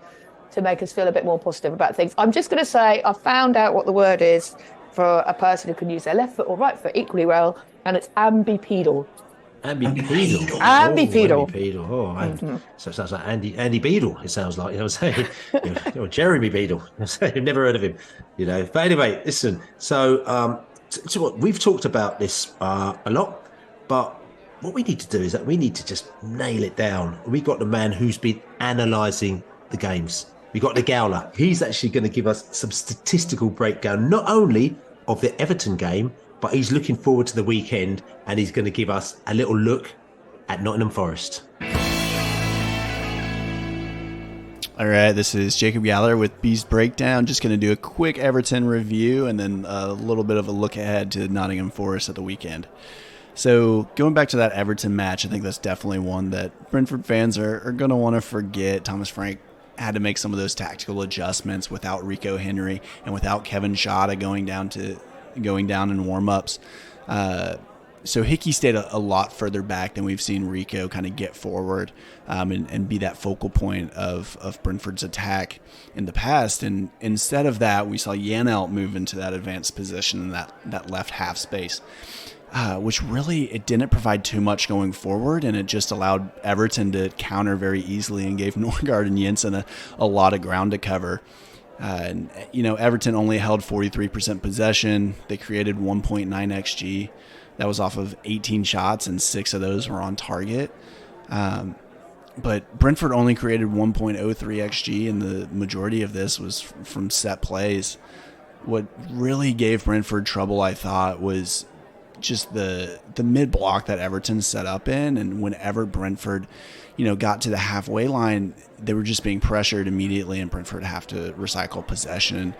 make us feel a bit more positive about things. I'm just going to say I found out what the word is for a person who can use their left foot or right foot equally well, and it's ambipedal. Ambipedal. Ambipedal. So it sounds like Andy Beadle. It sounds like, I'm saying, or Jeremy Beadle. I've never heard of him, But anyway, listen. So, so what we've talked about this a lot, but what we need to do is that we need to just nail it down. We got the man who's been analysing the games. We got the Gowler. He's actually going to give us some statistical breakdown, not only of the Everton game, but he's looking forward to the weekend, and he's going to give us a little look at Nottingham Forest. All right, this is Jacob Gowler with Beast Breakdown. Just going to do a quick Everton review and then a little bit of a look ahead to Nottingham Forest at the weekend. So going back to that Everton match, I think that's definitely one that Brentford fans are going to want to forget. Thomas Frank had to make some of those tactical adjustments without Rico Henry and without Kevin Schade going down in warm-ups. So Hickey stayed a lot further back than we've seen Rico kind of get forward and be that focal point of Brentford's attack in the past. And instead of that, we saw Janelt move into that advanced position in that left half space, which really it didn't provide too much going forward, and it just allowed Everton to counter very easily and gave Norgard and Jensen a lot of ground to cover. And Everton only held 43% possession. They created 1.9 XG. That was off of 18 shots, and 6 of those were on target. But Brentford only created 1.03 XG, and the majority of this was from set plays. What really gave Brentford trouble, I thought, was just the mid block that Everton set up in, and whenever Brentford got to the halfway line, they were just being pressured immediately, and Brentford have to recycle possession.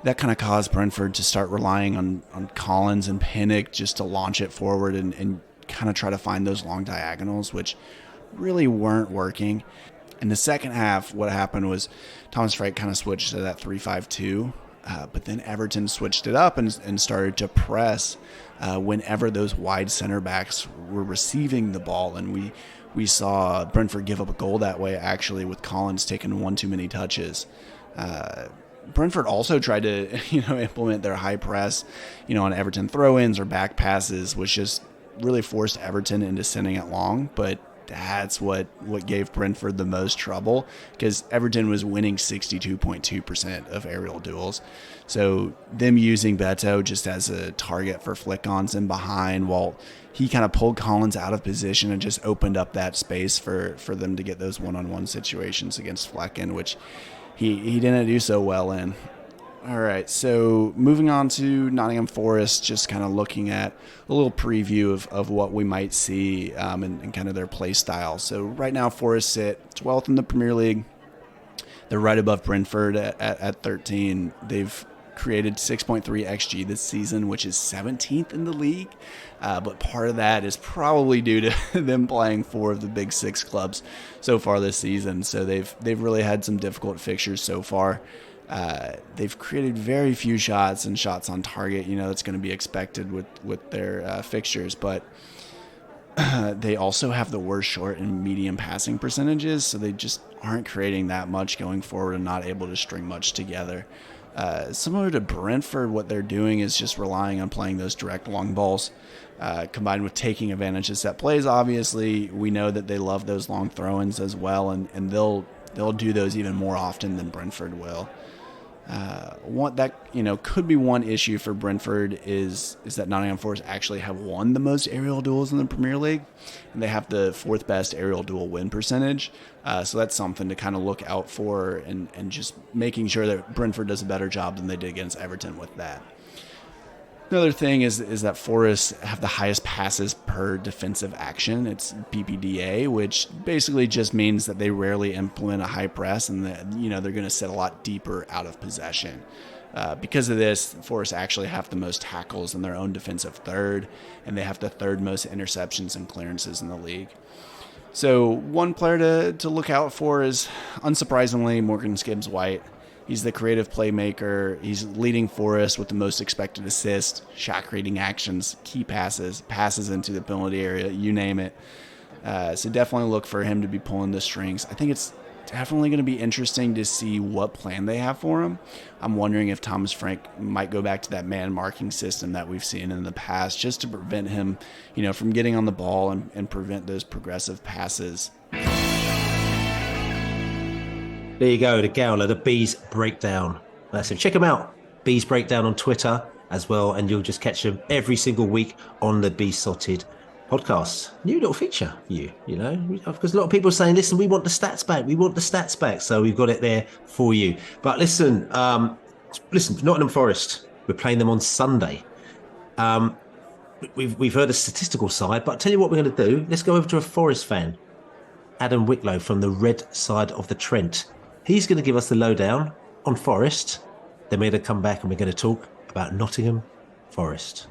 That kind of caused Brentford to start relying on Collins and Pinnock just to launch it forward and kind of try to find those long diagonals, which really weren't working. In the second half, what happened was Thomas Frank kind of switched to that 3-5-2, but then Everton switched it up and started to press whenever those wide center backs were receiving the ball, and we saw Brentford give up a goal that way, actually, with Collins taking one too many touches. Brentford also tried to, implement their high press, on Everton throw-ins or back passes, which just really forced Everton into sending it long. But that's what gave Brentford the most trouble, because Everton was winning 62.2% of aerial duels. So them using Beto just as a target for flick-ons in behind, while he kind of pulled Collins out of position and just opened up that space for them to get those one-on-one situations against Flecken, which he didn't do so well in. All right, so moving on to Nottingham Forest, just kind of looking at a little preview of what we might see and kind of their play style. So right now, Forest sit 12th in the Premier League. They're right above Brentford at 13. They've created 6.3 XG this season, which is 17th in the league. But part of that is probably due to them playing 4 of the big 6 clubs so far this season. So they've really had some difficult fixtures so far. They've created very few shots and shots on target. That's going to be expected with their fixtures, but they also have the worst short and medium passing percentages, so they just aren't creating that much going forward and not able to string much together. Similar to Brentford, what they're doing is just relying on playing those direct long balls, combined with taking advantage of set plays. Obviously, we know that they love those long throw-ins as well, and they'll do those even more often than Brentford will. Could be one issue for Brentford is that Nottingham Forest actually have won the most aerial duels in the Premier League, and they have the 4th best aerial duel win percentage. So that's something to kind of look out for, and just making sure that Brentford does a better job than they did against Everton with that. Another thing is that Forest have the highest passes per defensive action. It's PPDA, which basically just means that they rarely implement a high press, and that they're going to sit a lot deeper out of possession. Because of this, Forest actually have the most tackles in their own defensive third, and they have the 3rd most interceptions and clearances in the league. So one player to look out for is, unsurprisingly, Morgan Gibbs-White. He's the creative playmaker. He's leading Forest with the most expected assists, shot creating actions, key passes into the penalty area, you name it. So definitely look for him to be pulling the strings. I think it's definitely going to be interesting to see what plan they have for him. I'm wondering if Thomas Frank might go back to that man marking system that we've seen in the past, just to prevent him, from getting on the ball and prevent those progressive passes. There you go, the Gowler, the Bees Breakdown. Massive. Check them out. Bees Breakdown on Twitter as well, and you'll just catch them every single week on the Beesotted podcast. New little feature for you, because a lot of people are saying, listen, we want the stats back. So we've got it there for you. But listen, Nottingham Forest, we're playing them on Sunday. We've heard the statistical side, but I'll tell you what we're going to do. Let's go over to a Forest fan, Adam Wiklow from the red side of the Trent. He's going to give us the lowdown on Forest. Then we're going to come back and we're going to talk about Nottingham Forest.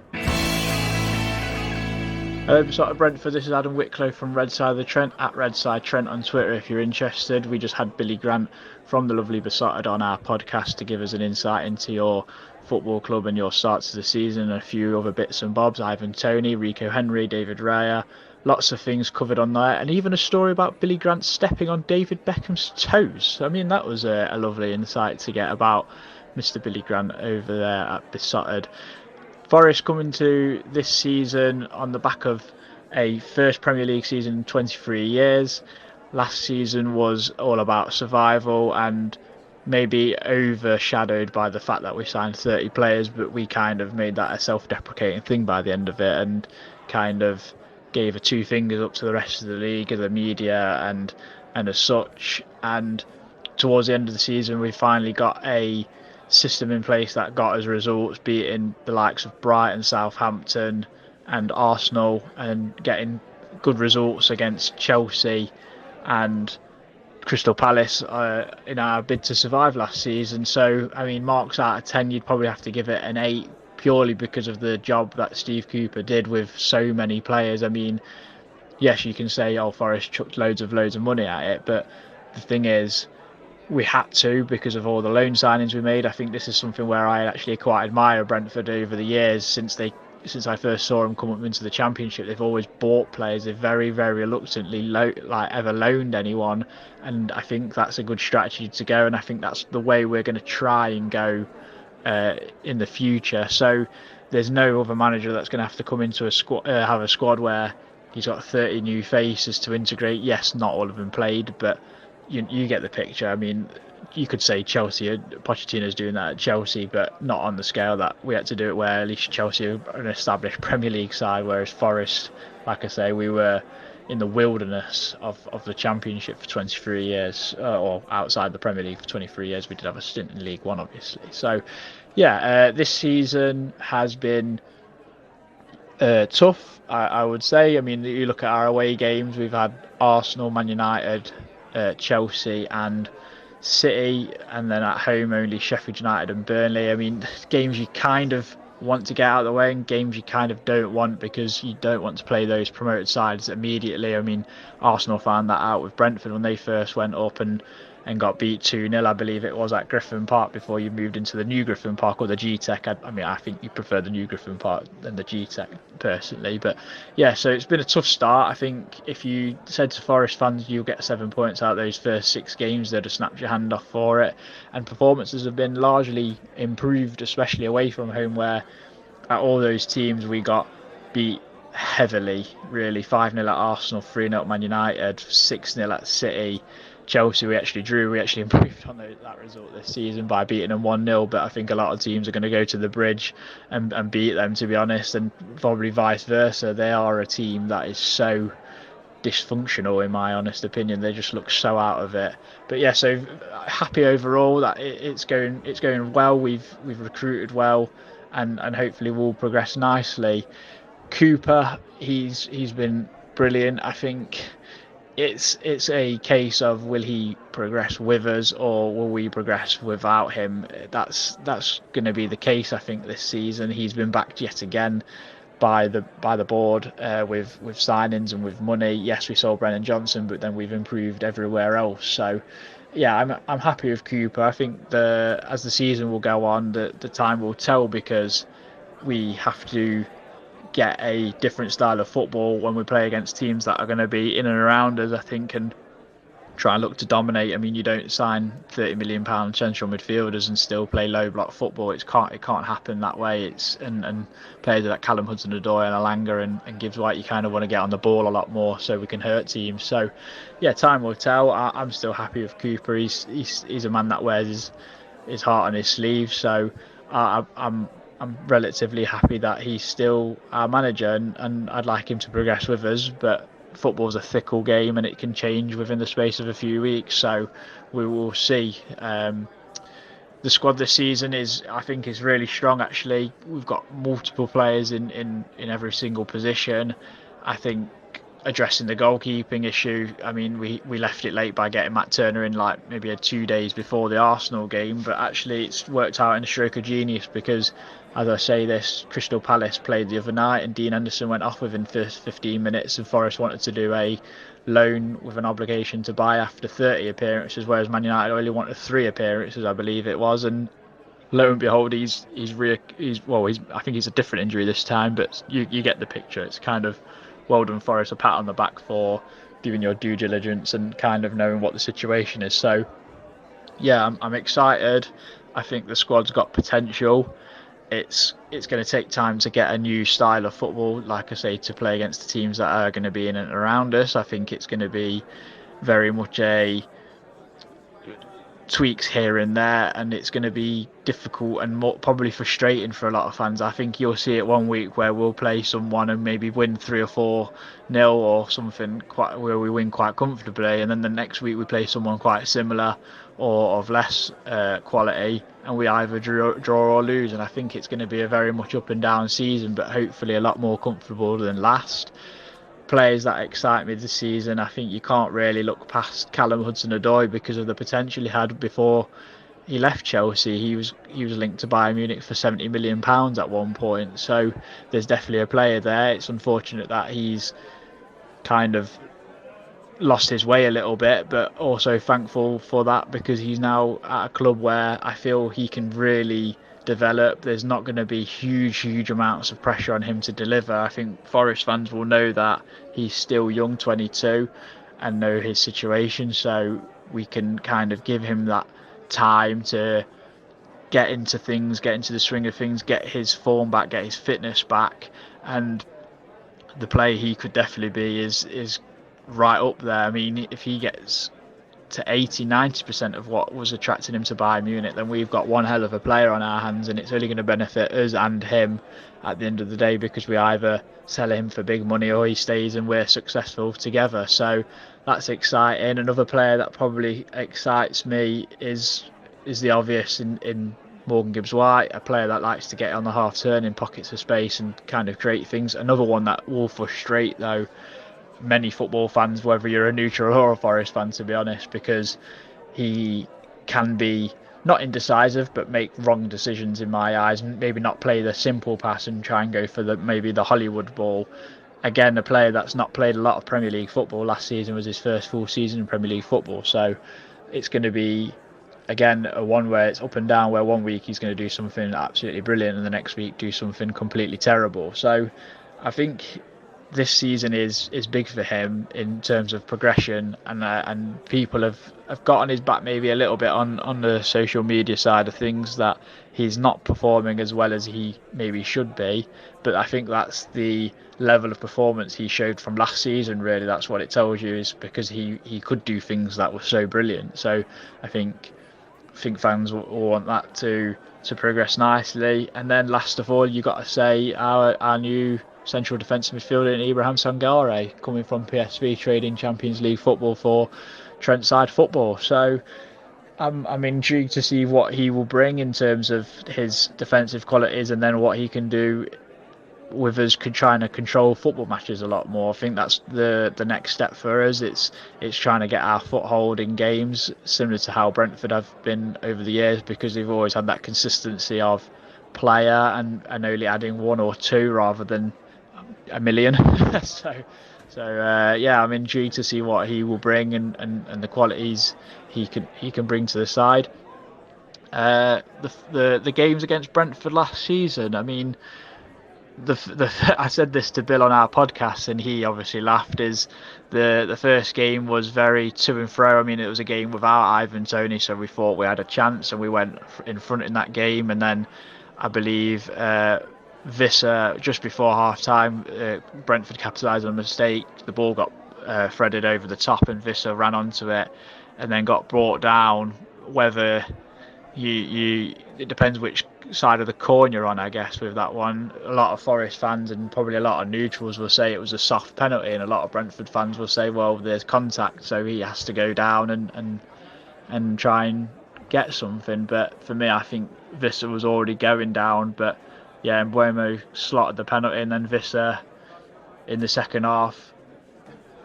Hello, Beesotted Brentford. This is Adam Wiklow from Red Side of the Trent, at Red Side Trent on Twitter if you're interested. We just had Billy Grant from the lovely Beesotted on our podcast to give us an insight into your football club and your starts of the season and a few other bits and bobs. Ivan Toney, Rico Henry, David Raya. Lots of things covered on there, and even a story about Billy Grant stepping on David Beckham's toes. I mean, that was a lovely insight to get about Mr. Billy Grant over there at Beesotted. Forest coming to this season on the back of a first Premier League season in 23 years. Last season was all about survival and maybe overshadowed by the fact that we signed 30 players, but we kind of made that a self-deprecating thing by the end of it and kind of gave a two fingers up to the rest of the league and the media and as such. And towards the end of the season, we finally got a system in place that got us results, beating the likes of Brighton, Southampton and Arsenal, and getting good results against Chelsea and Crystal Palace in our bid to survive last season. So, I mean, marks out of 10, you'd probably have to give it an 8, purely because of the job that Steve Cooper did with so many players. I mean, yes, you can say, Forest chucked loads of money at it, but the thing is, we had to, because of all the loan signings we made. I think this is something where I actually quite admire Brentford over the years. Since I first saw them come up into the Championship, they've always bought players. They've very, very reluctantly ever loaned anyone, and I think that's a good strategy to go, and I think that's the way we're going to try and go in the future. So there's no other manager that's going to have to come into a squad, have a squad where he's got 30 new faces to integrate. Yes, not all of them played, but you get the picture. I mean, you could say Chelsea, Pochettino's doing that at Chelsea, but not on the scale that we had to do it, where at least Chelsea are an established Premier League side, whereas Forest, like I say, we were in the wilderness of the Championship for 23 years, or outside the Premier League for 23 years. We did have a stint in League One, obviously. So, yeah, this season has been tough, I would say. I mean, you look at our away games, we've had Arsenal, Man United, Chelsea and City, and then at home only Sheffield United and Burnley. I mean, games you kind of want to get out of the way and games you kind of don't want, because you don't want to play those promoted sides immediately. I mean, Arsenal found that out with Brentford when they first went up and got beat 2-0, I believe it was, at Griffin Park, before you moved into the new Griffin Park, or the G-Tech. I mean, I think you prefer the new Griffin Park than the G-Tech personally. But yeah, so it's been a tough start. I think if you said to Forest fans you'll get 7 points out of those first 6 games, they'd have snapped your hand off for it. And performances have been largely improved, especially away from home, where at all those teams we got beat heavily, really. 5-0 at Arsenal, 3-0 at Man United, 6-0 at City. Chelsea, we actually drew. We actually improved on that result this season by beating them 1-0, but I think a lot of teams are going to go to the bridge and beat them, to be honest, and probably vice versa. They are a team that is so dysfunctional, in my honest opinion. They just look so out of it. But yeah, so happy overall that it's going well. We've recruited well, and hopefully we'll progress nicely. Cooper, he's been brilliant. I think it's a case of, will he progress with us or will we progress without him? That's going to be the case, I think, this season. He's been backed yet again by the board with signings and with money. Yes, we saw Brennan Johnson, but then we've improved everywhere else. So yeah, I'm happy with Cooper. I think as the season will go on, the time will tell, because we have to get a different style of football when we play against teams that are going to be in and around us, I think, and try and look to dominate. I mean, you don't sign £30 million central midfielders and still play low block football. It can't happen that way. And players like Callum Hudson-Odoi and Alanga and Gibbs White, you kind of want to get on the ball a lot more so we can hurt teams. So yeah, time will tell. I'm still happy with Cooper. He's a man that wears his heart on his sleeve. So I'm relatively happy that he's still our manager, and I'd like him to progress with us, but football's a fickle game and it can change within the space of a few weeks, so we will see. The squad this season I think is really strong. Actually, we've got multiple players in every single position. I think addressing the goalkeeping issue, I mean, we left it late by getting Matt Turner in like maybe 2 days before the Arsenal game, but actually it's worked out in a stroke of genius, because as I say this, Crystal Palace played the other night and Dean Anderson went off within 15 minutes, and Forest wanted to do a loan with an obligation to buy after 30 appearances, whereas Man United only wanted 3 appearances, I believe it was, and lo and behold, I think he's a different injury this time, but you get the picture. It's kind of well done, Forest, a pat on the back for doing your due diligence and kind of knowing what the situation is. So yeah, I'm excited. I think the squad's got potential. It's going to take time to get a new style of football, like I say, to play against the teams that are going to be in and around us. I think it's going to be very much a tweaks here and there, and it's going to be difficult and probably frustrating for a lot of fans. I think you'll see it one week where we'll play someone and maybe win 3 or 4-0 or something where we win quite comfortably, and then the next week we play someone quite similar or of less quality, and we either draw or lose. And I think it's going to be a very much up and down season, but hopefully a lot more comfortable than last. Players that excite me this season, I think you can't really look past Callum Hudson-Odoi because of the potential he had before he left Chelsea. He was linked to Bayern Munich for £70 million at one point, so there's definitely a player there. It's unfortunate that he's kind of lost his way a little bit, but also thankful for that, because he's now at a club where I feel he can really develop. There's not going to be huge amounts of pressure on him to deliver. I think Forest fans will know that he's still young, 22, and know his situation, so we can kind of give him that time to get into things, get into the swing of things, get his form back, get his fitness back, and the player he could definitely be is right up there. I mean, if he gets to 80-90% of what was attracting him to Bayern Munich, then we've got one hell of a player on our hands, and it's only going to benefit us and him at the end of the day, because we either sell him for big money or he stays and we're successful together. So that's exciting. Another player that probably excites me is the obvious in Morgan Gibbs White, a player that likes to get on the half turn in pockets of space and kind of create things. Another one that will frustrate though many football fans, whether you're a neutral or a Forest fan, to be honest, because he can be not indecisive but make wrong decisions in my eyes, and maybe not play the simple pass and try and go for maybe the Hollywood ball. Again, a player that's not played a lot of Premier League football. Last season was his first full season in Premier League football, so it's going to be again a one where it's up and down, where one week he's going to do something absolutely brilliant and the next week do something completely terrible. So I think this season is big for him in terms of progression, and people have got on his back maybe a little bit on the social media side of things, that he's not performing as well as he maybe should be. But I think that's the level of performance he showed from last season. Really, that's what it tells you, is because he could do things that were so brilliant. So I think fans will want that to progress nicely. And then last of all, you got to say our new central defensive midfielder in Ibrahim Sangare, coming from PSV, trading Champions League football for Trent side football. So I'm intrigued to see what he will bring in terms of his defensive qualities, and then what he can do with us trying to control football matches a lot more. I think that's the next step for us. It's trying to get our foothold in games, similar to how Brentford have been over the years, because they've always had that consistency of player and only adding 1 or 2 rather than a million. so yeah, I'm intrigued to see what he will bring and the qualities he can bring to the side. The games against Brentford last season, I mean, I said this to Bill on our podcast, and he obviously laughed. Is the first game was very to and fro. I mean, it was a game without Ivan Toney, so we thought we had a chance, and we went in front in that game. And then I believe Visser, just before half time, Brentford capitalised on a mistake. The ball got threaded over the top, and Visser ran onto it, and then got brought down. Whether it depends which side of the coin you're on, I guess, with that one. A lot of Forest fans and probably a lot of neutrals will say it was a soft penalty, and a lot of Brentford fans will say, well, there's contact, so he has to go down and try and get something. But for me, I think Visser was already going down. But yeah, Mbeumo slotted the penalty, and then Visser in the second half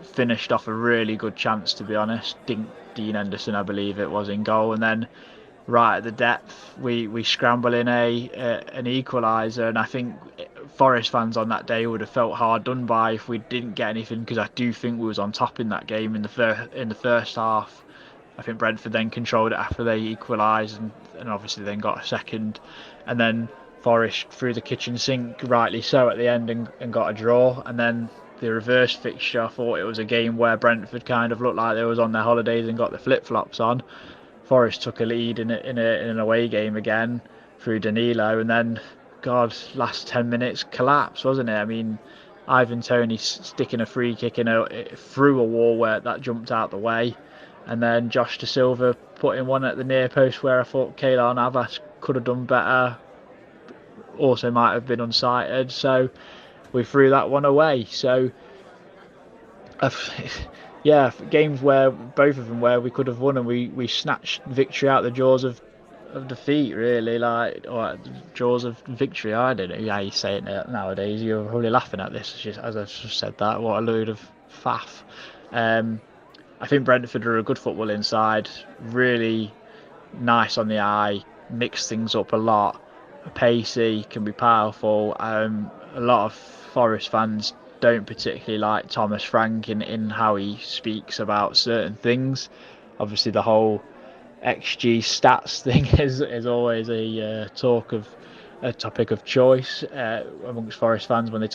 finished off a really good chance, to be honest. Dean Henderson, I believe it was, in goal, and then right at the depth we scramble in an equaliser, and I think Forest fans on that day would have felt hard done by if we didn't get anything, because I do think we was on top in that game in the first half. I think Brentford then controlled it after they equalised, and obviously then got a second, and then Forest threw the kitchen sink, rightly so, at the end and got a draw. And then the reverse fixture, I thought it was a game where Brentford kind of looked like they was on their holidays and got the flip-flops on. Forest took a lead in an away game again through Danilo, and then, God, last 10 minutes collapse, wasn't it? I mean, Ivan Toney sticking a free kick through a wall where that jumped out the way, and then Josh Da Silva putting one at the near post where I thought Keylor Navas could have done better, also might have been unsighted, so we threw that one away. So yeah, games where both of them where we could have won, and we snatched victory out the jaws of defeat, really, or jaws of victory. I don't know how you say it nowadays. You're probably laughing at this as I've just said that. What a load of faff. I think Brentford are a good football side, really nice on the eye, mix things up a lot, pacey, can be powerful. A lot of Forest fans don't particularly like Thomas Frank in how he speaks about certain things. Obviously, the whole XG stats thing is always a topic of choice amongst Forest fans when they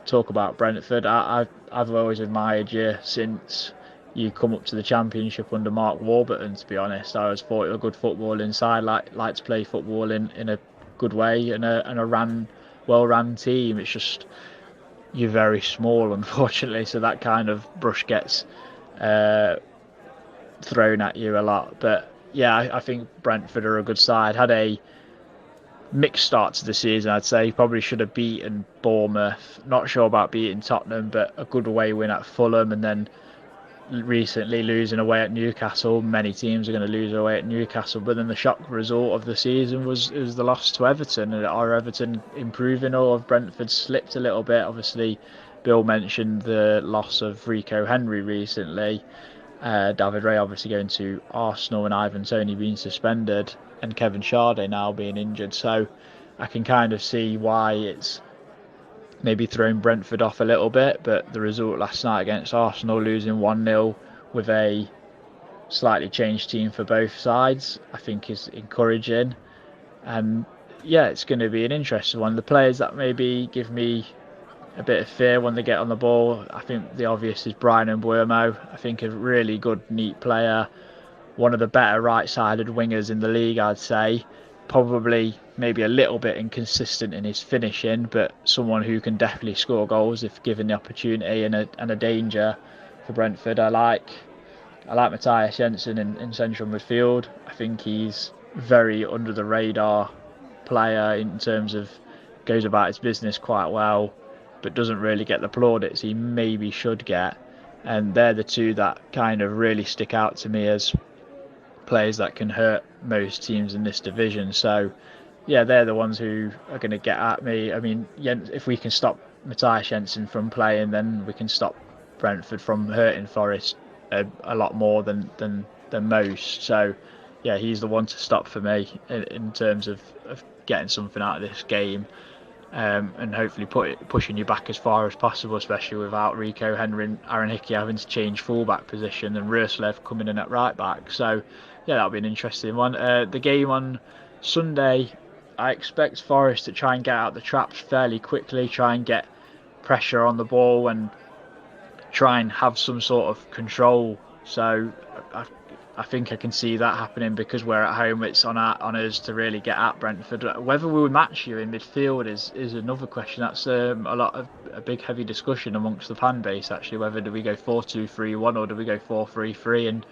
talk about Brentford. I've always admired you since you come up to the Championship under Mark Warburton, to be honest. I always thought you were a good footballing side, like to play football in a good way, and a well-ran team. It's just you're very small, unfortunately, so that kind of brush gets thrown at you a lot. But yeah, I think Brentford are a good side. Had a mixed start to the season, I'd say. Probably should have beaten Bournemouth. Not sure about beating Tottenham, but a good away win at Fulham, and then recently losing away at Newcastle. Many teams are going to lose away at Newcastle, but then the shock result of the season was the loss to Everton. Are Everton improving, or have Brentford slipped a little bit? Obviously, Bill mentioned the loss of Rico Henry recently. David Ray obviously going to Arsenal, and Ivan Toney being suspended, and Kevin Sharday now being injured. So I can kind of see why it's maybe thrown Brentford off a little bit, but the result last night against Arsenal, losing 1-0 with a slightly changed team for both sides, I think is encouraging. And yeah, it's going to be an interesting one. The players that maybe give me a bit of fear when they get on the ball, I think the obvious is Bryan Mbeumo. I think a really good, neat player, one of the better right-sided wingers in the league, I'd say. Probably maybe a little bit inconsistent in his finishing, but someone who can definitely score goals if given the opportunity, and a danger for Brentford. I like Matthias Jensen in central midfield. I think he's very under the radar player in terms of goes about his business quite well, but doesn't really get the plaudits he maybe should get. And they're the two that kind of really stick out to me as players that can hurt most teams in this division. So yeah, they're the ones who are going to get at me. I mean, if we can stop Matthias Jensen from playing, then we can stop Brentford from hurting Forest a lot more than most. So yeah, he's the one to stop for me in terms of getting something out of this game, and hopefully pushing you back as far as possible, especially without Rico Henry and Aaron Hickey having to change fullback position and Ruslev coming in at right back. So yeah, that'll be an interesting one. The game on Sunday, I expect Forest to try and get out the traps fairly quickly, try and get pressure on the ball and try and have some sort of control. So I think I can see that happening because we're at home. It's on us to really get at Brentford. Whether we would match you in midfield is another question. That's a big heavy discussion amongst the fan base actually. Whether do we go 4-2-3-1 or do we go 4-3-3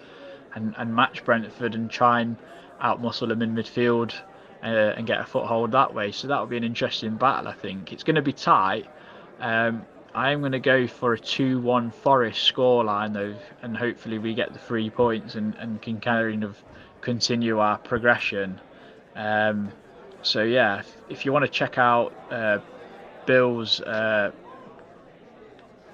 and match Brentford and try and outmuscle them in midfield and get a foothold that way. So that would be an interesting battle. I think it's going to be tight. I am going to go for a 2-1 Forest scoreline though, and hopefully we get the 3 points and can kind of continue our progression. So yeah, if you want to check out Bill's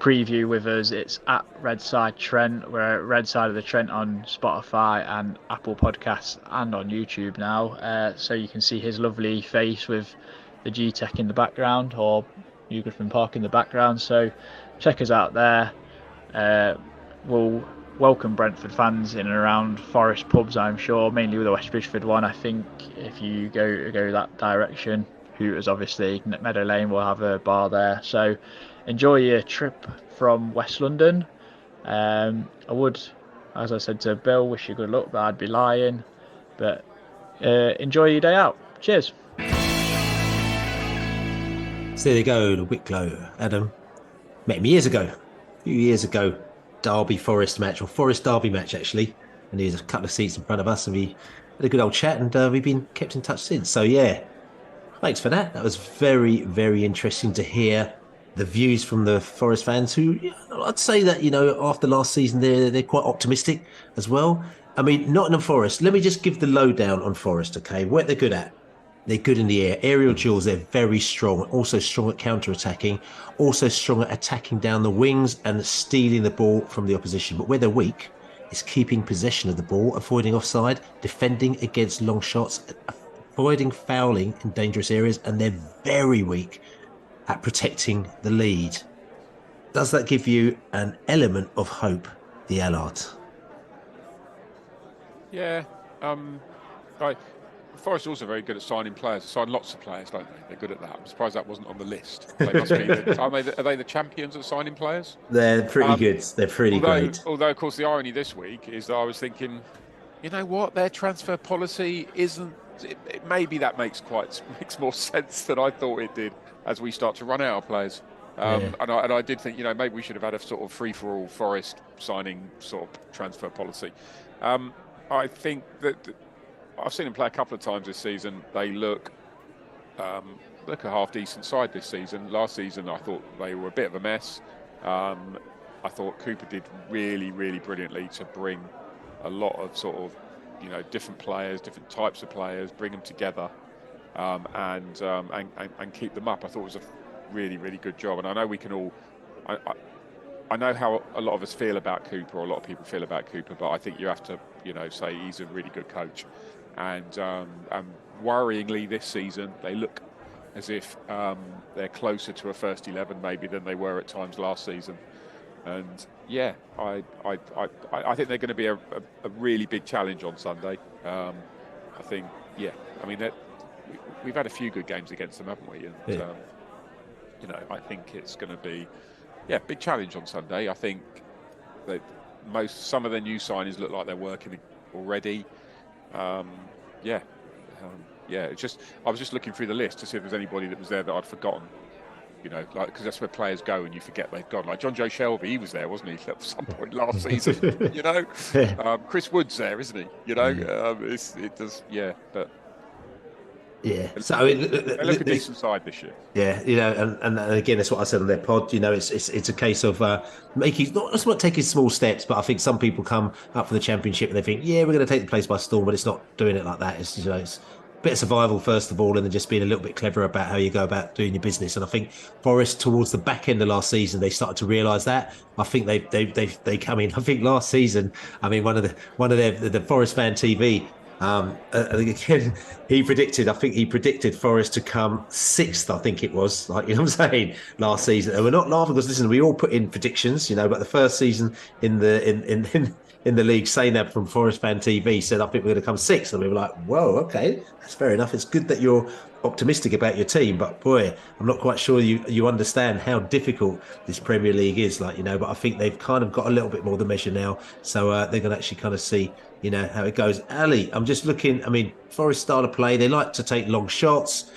preview with us, it's at Red Side Trent. We're at Red Side of the Trent on Spotify and Apple Podcasts and on YouTube now. So you can see his lovely face with the G-Tech in the background, or New Griffin Park in the background. So check us out there. We'll welcome Brentford fans in and around Forest pubs, I'm sure, mainly with the West Bridgeford one. I think if you go that direction, Hooters obviously, Meadow Lane will have a bar there. So enjoy your trip from West London. I would, as I said to Bill, wish you good luck, but I'd be lying. But enjoy your day out. Cheers. So there you go, the Wiklow Adam. Met him years ago, a few years ago. Derby Forest match, or Forest Derby match actually. And he was a couple of seats in front of us and we had a good old chat and we've been kept in touch since. So yeah, thanks for that. That was very, very interesting to hear the views from the Forest fans who, I'd say that, after last season, they're quite optimistic as well. I mean, Nottingham Forest, let me just give the lowdown on Forest, okay? What they're good at. They're good in the air. Aerial duels, they're very strong. Also strong at counter-attacking. Also strong at attacking down the wings and stealing the ball from the opposition. But where they're weak is keeping possession of the ball, avoiding offside, defending against long shots, avoiding fouling in dangerous areas, and they're very weak at protecting the lead. Does that give you an element of hope, the Allard? Yeah. Forest are also very good at signing players. They sign lots of players, don't they? They're good at that. I'm surprised that wasn't on the list. They must be. Are they the champions at signing players? They're pretty good. They're pretty great. Although, of course, the irony this week is that I was thinking, you know what? Their transfer policy isn't. Maybe that makes more sense than I thought it did as we start to run out of players. And I did think, maybe we should have had a sort of free-for-all Forest signing sort of transfer policy. I think that I've seen them play a couple of times this season. They look a half-decent side this season. Last season, I thought they were a bit of a mess. I thought Cooper did really, really brilliantly to bring a lot of sort of, different players, different types of players, bring them together and keep them up. I thought it was a really, really good job. And I know we can all... I know how a lot of us feel about Cooper, or a lot of people feel about Cooper, but I think you have to, say he's a really good coach. And worryingly this season, they look as if they're closer to a first 11 maybe than they were at times last season. And yeah, I think they're going to be a really big challenge on Sunday. I think, we've had a few good games against them, haven't we? And I think it's going to be big challenge on Sunday. I think that some of their new signings look like they're working already. It's just I was just looking through the list to see if there's anybody that was there that I'd forgotten. Because that's where players go and you forget they've gone. Like John Joe Shelby, he was there, wasn't he, at some point last season? Chris Wood's there, isn't he? It does, but. Yeah, so they look a decent side this year. Yeah, and again, that's what I said on their pod. It's a case of not taking small steps, but I think some people come up for the championship and they think, we're going to take the place by storm, but it's not doing it like that. It's it's a bit of survival first of all, and then just being a little bit clever about how you go about doing your business. And I think Forest, towards the back end of last season, they started to realise that. I think they come in. I think last season, one of the Forest Fan TV. Again, he predicted Forest to come 6th, I think it was, what I'm saying, last season. And we're not laughing because, listen, we all put in predictions, but the first season in in the league saying that from Forest Fan TV said, I think we're going to come sixth. And we were like, whoa, okay, that's fair enough. It's good that you're optimistic about your team, but boy, I'm not quite sure you understand how difficult this Premier League is, but I think they've kind of got a little bit more the measure now. So they're going to actually kind of see, how it goes. Ali, I'm just looking, Forest style of play, they like to take long shots.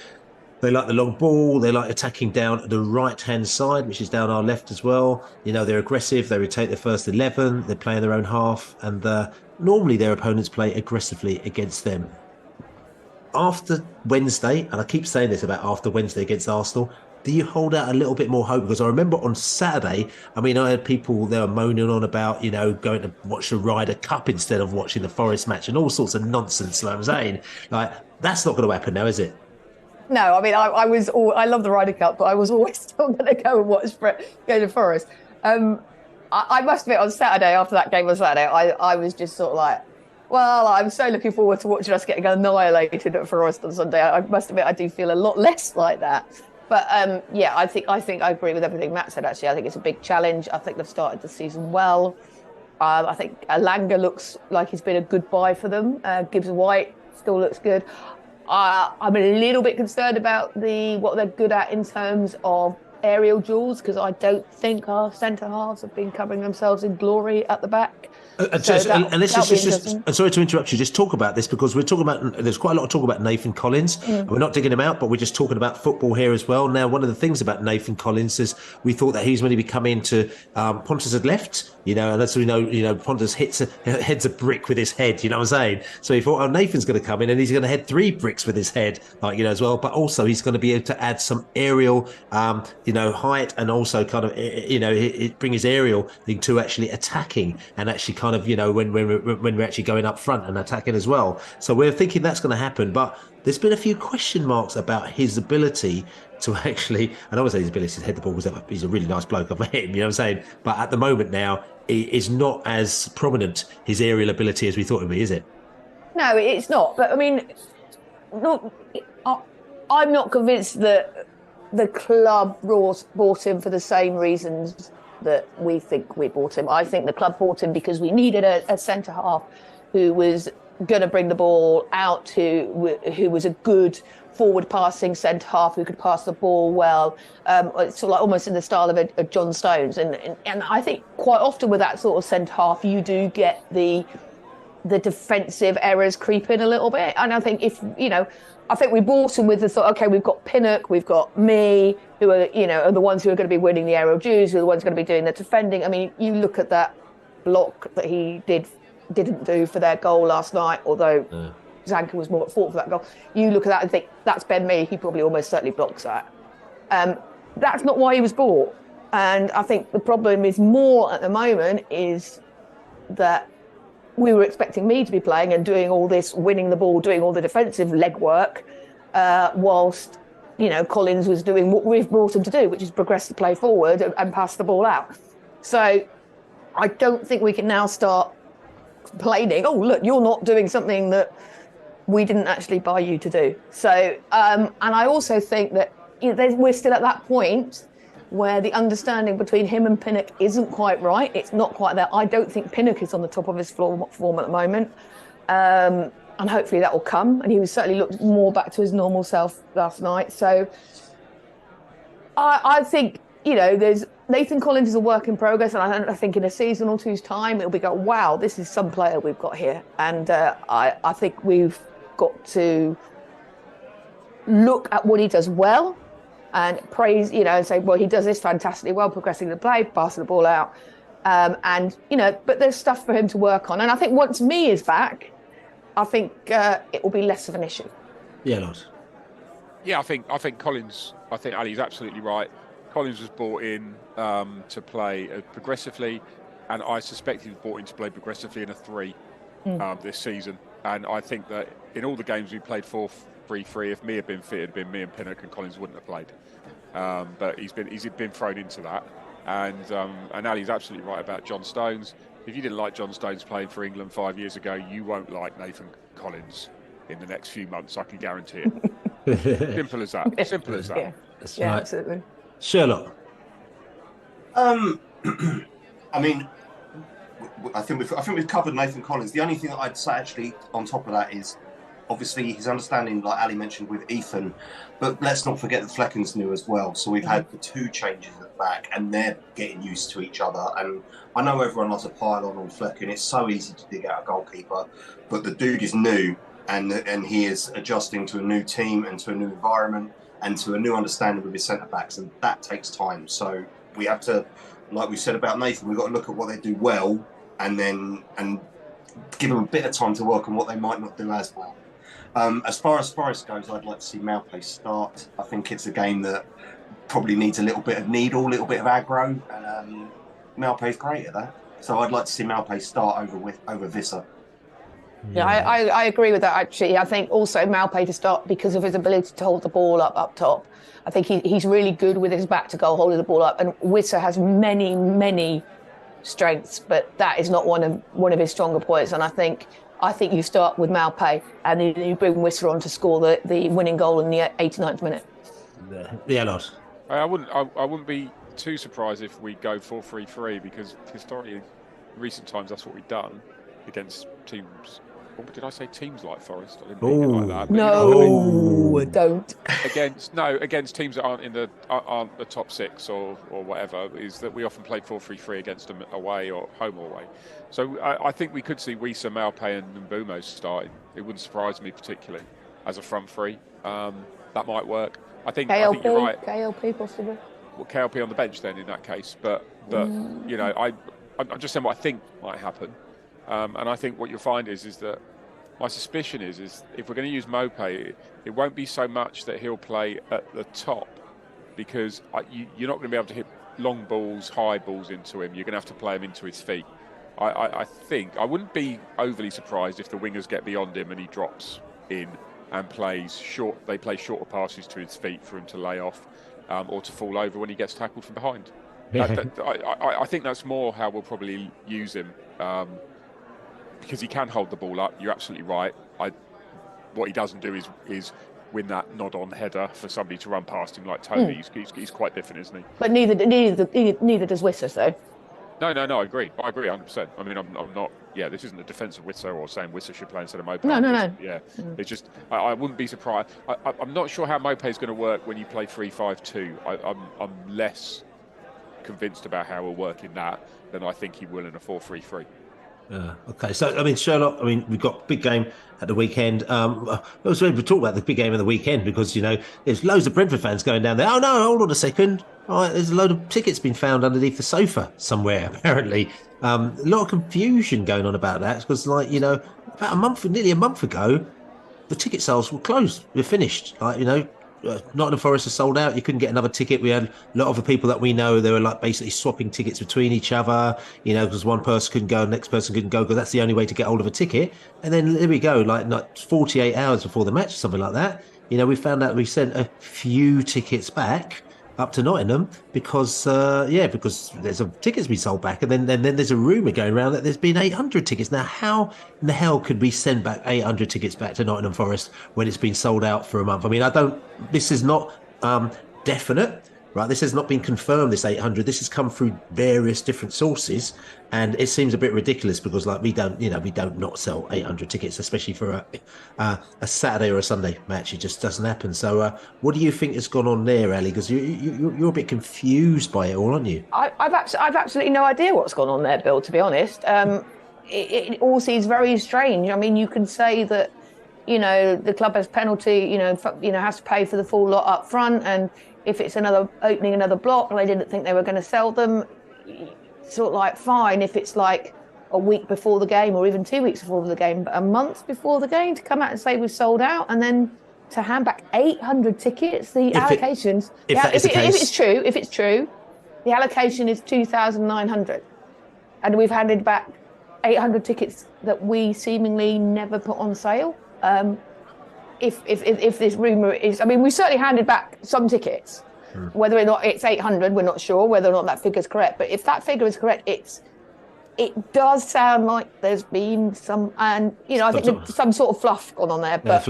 They like the long ball. They like attacking down the right-hand side, which is down our left as well. They're aggressive. They rotate their first 11. They play in their own half. And normally their opponents play aggressively against them. After Wednesday, and I keep saying this about after Wednesday against Arsenal, do you hold out a little bit more hope? Because I remember on Saturday, I had people, they were moaning on about, going to watch the Ryder Cup instead of watching the Forest match and all sorts of nonsense. I'm saying, that's not going to happen now, is it? No, I love the Ryder Cup, but I was always still going to go and go to Forest. I must admit, on Saturday, after that game on Saturday, I was just sort of like, well, I'm so looking forward to watching us getting annihilated at Forest on Sunday. I must admit, I do feel a lot less like that. But I think I agree with everything Matt said, actually. I think it's a big challenge. I think they've started the season well. I think Alanga looks like he's been a good buy for them. Gibbs White still looks good. I'm a little bit concerned about what they're good at in terms of aerial duels, because I don't think our centre halves have been covering themselves in glory at the back. Sorry to interrupt you. Just talk about this, because we're talking about. There's quite a lot of talk about Nathan Collins. And we're not digging him out, but we're just talking about football here as well. Now, one of the things about Nathan Collins is we thought that he's going to be coming to Pontus had left, and as we know, Pontus heads a brick with his head. You know what I'm saying? So he thought, Nathan's going to come in and he's going to head 3 bricks with his head, as well. But also he's going to be able to add some aerial, height, and also kind of, bring his aerial thing to actually attacking and actually kind of, when we're actually going up front and attacking as well. So we're thinking that's going to happen, but there's been a few question marks about his ability to actually, and I would say his ability to head the ball, because he's a really nice bloke, I've met him, you know what I'm saying? But at the moment now, it is not as prominent, his aerial ability, as we thought it would be, is it? No, it's not. But I'm not convinced that the club bought him for the same reasons that we think we bought him. I think the club bought him because we needed a centre half who was going to bring the ball out, who was a good forward passing centre half who could pass the ball well, sort of like almost in the style of a John Stones. And I think quite often with that sort of centre half, you do get the defensive errors creep in a little bit. And I think I think we bought him with the thought, okay, we've got Pinnock, we've got me, who are, are the ones who are going to be winning the aerial duels, who are the ones going to be doing the defending. You look at that block that he didn't do for their goal last night, although Zanka was more at fault for that goal. You look at that and think, that's Ben Mee, he probably almost certainly blocks that. That's not why he was bought. And I think the problem is more at the moment is that we were expecting me to be playing and doing all this, winning the ball, doing all the defensive legwork, whilst, Collins was doing what we've brought him to do, which is progress the play forward and pass the ball out. So I don't think we can now start complaining, oh, look, you're not doing something that we didn't actually buy you to do. So, and I also think that we're still at that point where the understanding between him and Pinnock isn't quite right. It's not quite there. I don't think Pinnock is on the top of his form at the moment. And hopefully that will come. And he certainly looked more back to his normal self last night. So I think, there's Nathan Collins is a work in progress. And I think in a season or two's time, it'll be wow, this is some player we've got here. And I think we've got to look at what he does well and praise, and say, well, he does this fantastically well, progressing the play, passing the ball out. But there's stuff for him to work on. And I think once Mee is back, I think it will be less of an issue. Yeah, Lord. Yeah, I think Collins, I think Ali's absolutely right. Collins was brought in to play progressively, and I suspect he was brought in to play progressively in a 3 this season. And I think that in all the games we played 4-3-3, if Mee had been fit, it had been me and Pinnock, and Collins wouldn't have played. But he's been thrown into that. And Ali's absolutely right about John Stones. If you didn't like John Stones playing for England 5 years ago, you won't like Nathan Collins in the next few months, I can guarantee it. Simple as that. Simple as that. Yeah, That's yeah, right. absolutely. Sherlock. I think we've covered Nathan Collins. The only thing that I'd say actually on top of that is obviously his understanding, like Ali mentioned, with Ethan. But let's not forget that Flecken's new as well. So we've had the 2 changes at the back, and they're getting used to each other. And I know everyone loves a pile on Flecken. It's so easy to dig out a goalkeeper, but the dude is new, and he is adjusting to a new team and to a new environment and to a new understanding with his centre backs, and that takes time. So we have to, like we said about Nathan, we've got to look at what they do well and give them a bit of time to work on what they might not do as well. As far as Forest goes, I'd like to see Maupay start. I think it's a game that probably needs a little bit of needle, a little bit of aggro, and Maupay's great at that. So I'd like to see Maupay start over Visser. Yeah, I agree with that, actually. I think also Maupay to start because of his ability to hold the ball up top. I think he's really good with his back to goal, holding the ball up. And Visser has many strengths, but that is not one of his stronger points. And I think you start with Maupay and then you bring Visser on to score the winning goal in the 89th minute. Yeah, Allard. I wouldn't be too surprised if we go 4-3-3 because historically, in recent times, that's what we've done against teams. Or did I say teams like Forest? I didn't mean it like that. But no, don't. Against teams that aren't the top 6 or whatever, is that we often play 4-3-3 against them away or home or away. So I think we could see Wissa, Maupay and Mbeumo starting. It wouldn't surprise me particularly as a front three. That might work. I think you're right. KLP possibly. Well, KLP on the bench then in that case, but you know, I'm just saying what I think might happen. And I think what you'll find is that my suspicion is if we're going to use Maupay, it won't be so much that he'll play at the top because you're not going to be able to hit long balls, high balls into him. You're going to have to play him into his feet. I think I wouldn't be overly surprised if the wingers get beyond him and he drops in and plays short. They play shorter passes to his feet for him to lay off or to fall over when he gets tackled from behind. I think that's more how we'll probably use him. Because he can hold the ball up, you're absolutely right. What he doesn't do is win that nod-on header for somebody to run past him like Tony. He's quite different, isn't he? But neither does Visser, though. No, I agree. I agree 100%. I mean, I'm not. Yeah, this isn't a defence of Visser or saying Visser should play instead of Maupay. No. Yeah, it's just I wouldn't be surprised. I'm not sure how Maupay is going to work when you play 3-5-2. I'm less convinced about how he'll work in that than I think he will in a 4-3-3. Okay, so I mean, Sherlock. I mean, we've got a big game at the weekend. I was ready to talk about the big game of the weekend because there's loads of Brentford fans going down there. Oh no, hold on a second. All right, there's a load of tickets been found underneath the sofa somewhere. Apparently, a lot of confusion going on about that because, about nearly a month ago, the ticket sales were closed. They're finished. Nottingham Forest are sold out. You couldn't get another ticket. We had a lot of the people that we know, they were basically swapping tickets between each other, because one person couldn't go, the next person couldn't go, because that's the only way to get hold of a ticket. And then there we go, like 48 hours before the match, something like that. We found out we sent a few tickets back up to Nottingham because there's tickets been sold back, and then there's a rumour going around that there's been 800 tickets. Now, how in the hell could we send back 800 tickets back to Nottingham Forest when it's been sold out for a month? I mean, this is not definite, right? This has not been confirmed, this 800. This has come through various different sources, and it seems a bit ridiculous because we don't not sell 800 tickets, especially for a Saturday or a Sunday match. It just doesn't happen. So what do you think has gone on there, Ali? Because you're a bit confused by it all, aren't you? I've absolutely no idea what's gone on there, Bill, to be honest. It all seems very strange. I mean, you can say that the club has penalty, has to pay for the full lot up front, and if it's opening another block and they didn't think they were going to sell them, sort of like fine if it's like a week before the game or even 2 weeks before the game, but a month before the game to come out and say we've sold out and then to hand back 800 tickets, the allocations. If it's true, the allocation is 2,900, and we've handed back 800 tickets that we seemingly never put on sale. If this rumour is, I mean, we certainly handed back some tickets. Whether or not it's 800, we're not sure whether or not that figure's correct. But if that figure is correct, it does sound like there's been some, and I think there's some sort of fluff gone on there. But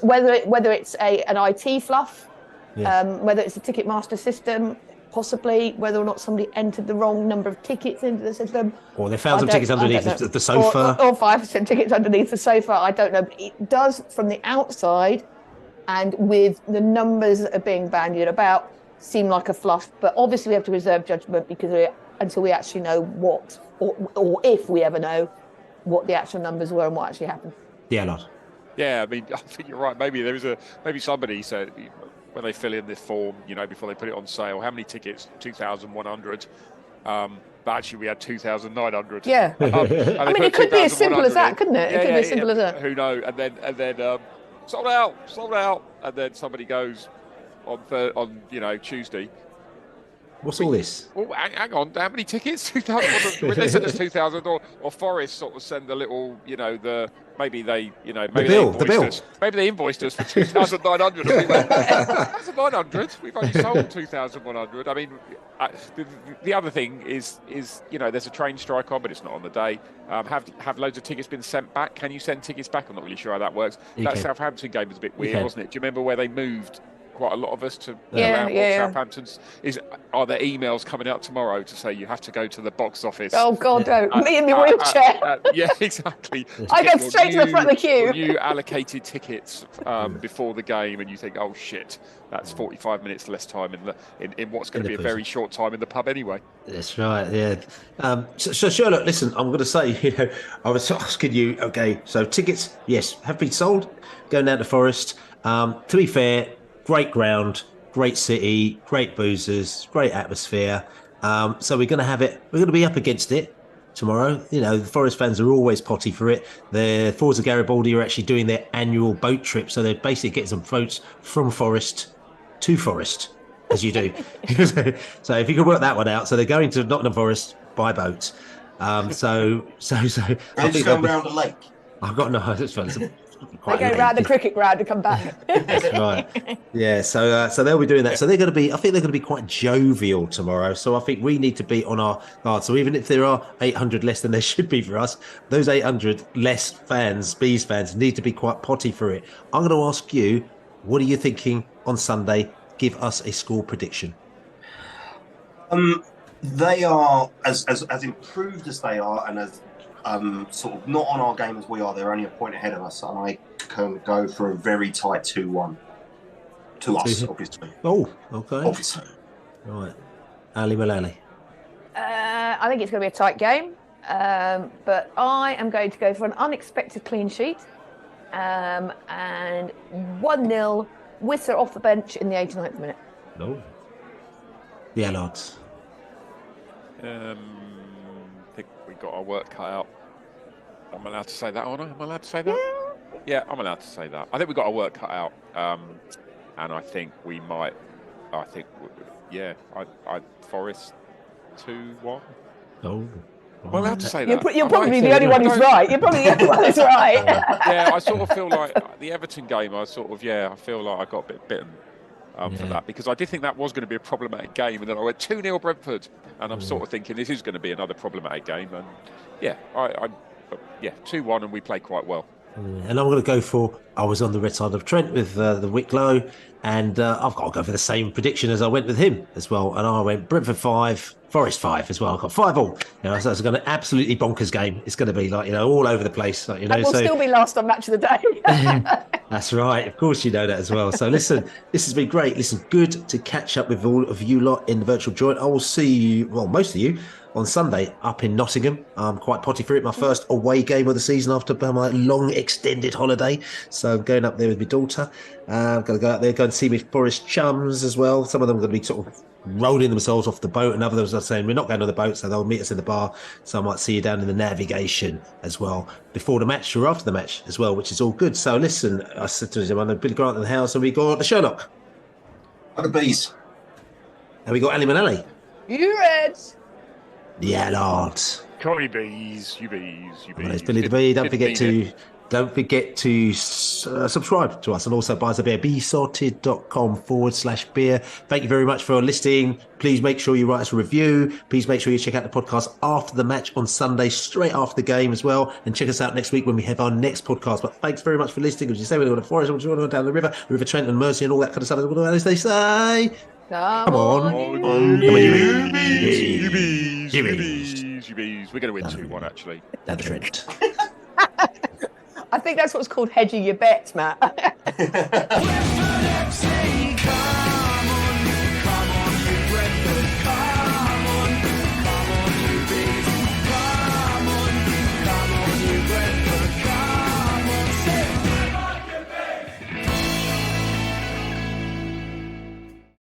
whether it's an IT fluff, whether it's a Ticketmaster system, possibly whether or not somebody entered the wrong number of tickets into the system. Or they found some tickets underneath the sofa. Or 5% tickets underneath the sofa. I don't know. But it does, from the outside, and with the numbers that are being bandied about, seem like a fluff. But obviously we have to reserve judgment until we actually know what, or if we ever know what the actual numbers were and what actually happened. Yeah, Allard. Yeah, I mean, I think you're right. Maybe maybe somebody said when they fill in this form, before they put it on sale, how many tickets? 2,100. But actually, we had 2,900. Yeah. I mean, it could be as simple as that, couldn't it? It could be as simple as that. Who knows? And then sold out. And then somebody goes on Tuesday. What's all this? Well, hang on. How many tickets? 2,000. They send us 2,000, or Forest sort of send a little, maybe they invoiced us for 2,900. And we went, 2,900. We've only sold 2,100. I mean, the other thing is there's a train strike on, but it's not on the day. Have loads of tickets been sent back? Can you send tickets back? I'm not really sure how that works. That Southampton game was a bit weird, wasn't it? Do you remember where they moved quite a lot of us to Southampton's? Are there emails coming out tomorrow to say you have to go to the box office? Oh God, no! Me in my wheelchair. Yeah, exactly. I go straight to the front of the queue. You allocated tickets before the game, and you think, oh shit, that's 45 minutes less time in what's going to be a very short time in the pub anyway. That's right. Yeah. So Sherlock, listen, I'm going to say, I was asking you. Okay, so tickets, yes, have been sold. Going down to Forest. To be fair. Great ground, great city, great boozers, great atmosphere. So we're going to have it. We're going to be up against it tomorrow. The Forest fans are always potty for it. The Forwards of Garibaldi are actually doing their annual boat trip, so they're basically getting some boats from Forest to Forest, as you do. So if you could work that one out, so they're going to Nottingham Forest by boat. So and just going around the lake. I've got no. That's fun. They go round the cricket ground to come back. That's right. Yeah, so they'll be doing that. So they're going to be. I think they're going to be quite jovial tomorrow. So I think we need to be on our guard. So even if there are 800 less than there should be for us, those 800 less fans, Bees fans, need to be quite potty for it. I'm going to ask you, what are you thinking on Sunday? Give us a score prediction. They are as improved as they are, and as sort of not on our game as we are. They're only a point ahead of us, and I can go for a very tight 2-1 to us, obviously. Oh, okay. Obviously. Right. Ali Mullalley. I think it's going to be a tight game, but I am going to go for an unexpected clean sheet and 1-0 Whistler off the bench in the 89th minute. No. The Allards. I think we got our work cut out. I'm allowed to say that, aren't I? Am I allowed to say that? Yeah, I'm allowed to say that. I think we got our work cut out, and I think we might. Forest 2-1. Oh. I'm allowed to say that. You're probably the only one who's right. You're probably the only one who's right. Yeah, I sort of feel like the Everton game. I feel like I got a bit bitten. For that, because I did think that was going to be a problematic game, and then I went 2-0 Brentford, and I'm sort of thinking this is going to be another problematic game, and 2-1, and we played quite well. And I'm going to go for, I was on the red side of Trent with the Wiklow, and I've got to go for the same prediction as I went with him as well, and I went Brentford 5, Forest 5 as well. I've got 5-5. So it's going to absolutely bonkers game. It's going to be all over the place. And we'll still be last on Match of the Day. That's right. Of course you know that as well. So listen, this has been great. Listen, good to catch up with all of you lot in the virtual joint. I will see you, well, most of you, on Sunday up in Nottingham. I'm quite potty for it. My first away game of the season after my long extended holiday. So I'm going up there with my daughter. I'm going to go out there, go and see my Forest chums as well. Some of them are going to be sort of rolling themselves off the boat, and others are saying we're not going on the boat, so they'll meet us in the bar. So I might see you down in the navigation as well before the match or after the match as well, which is all good. So listen, I said to him, I'm Billy Grant in the house, and we got the Sherlock. And the Bees. And we got Ali Mullalley. You Reds. The Allard. Call me Bees, you Bees, you Bees. Well, it's Billy the Bee. Don't forget to subscribe to us, and also buy us a beer, Beesotted.com/beer. Thank you very much for listening. Please make sure you write us a review. Please make sure you check out the podcast after the match on Sunday, straight after the game as well. And check us out next week when we have our next podcast. But thanks very much for listening. As you say, we're going to Forest, we're going down the River Trent and Mersey and all that kind of stuff. As they say, Come on. UBs. We're going to win 2-1, actually. Another Trent. I think that's what's called hedging your bets, Matt.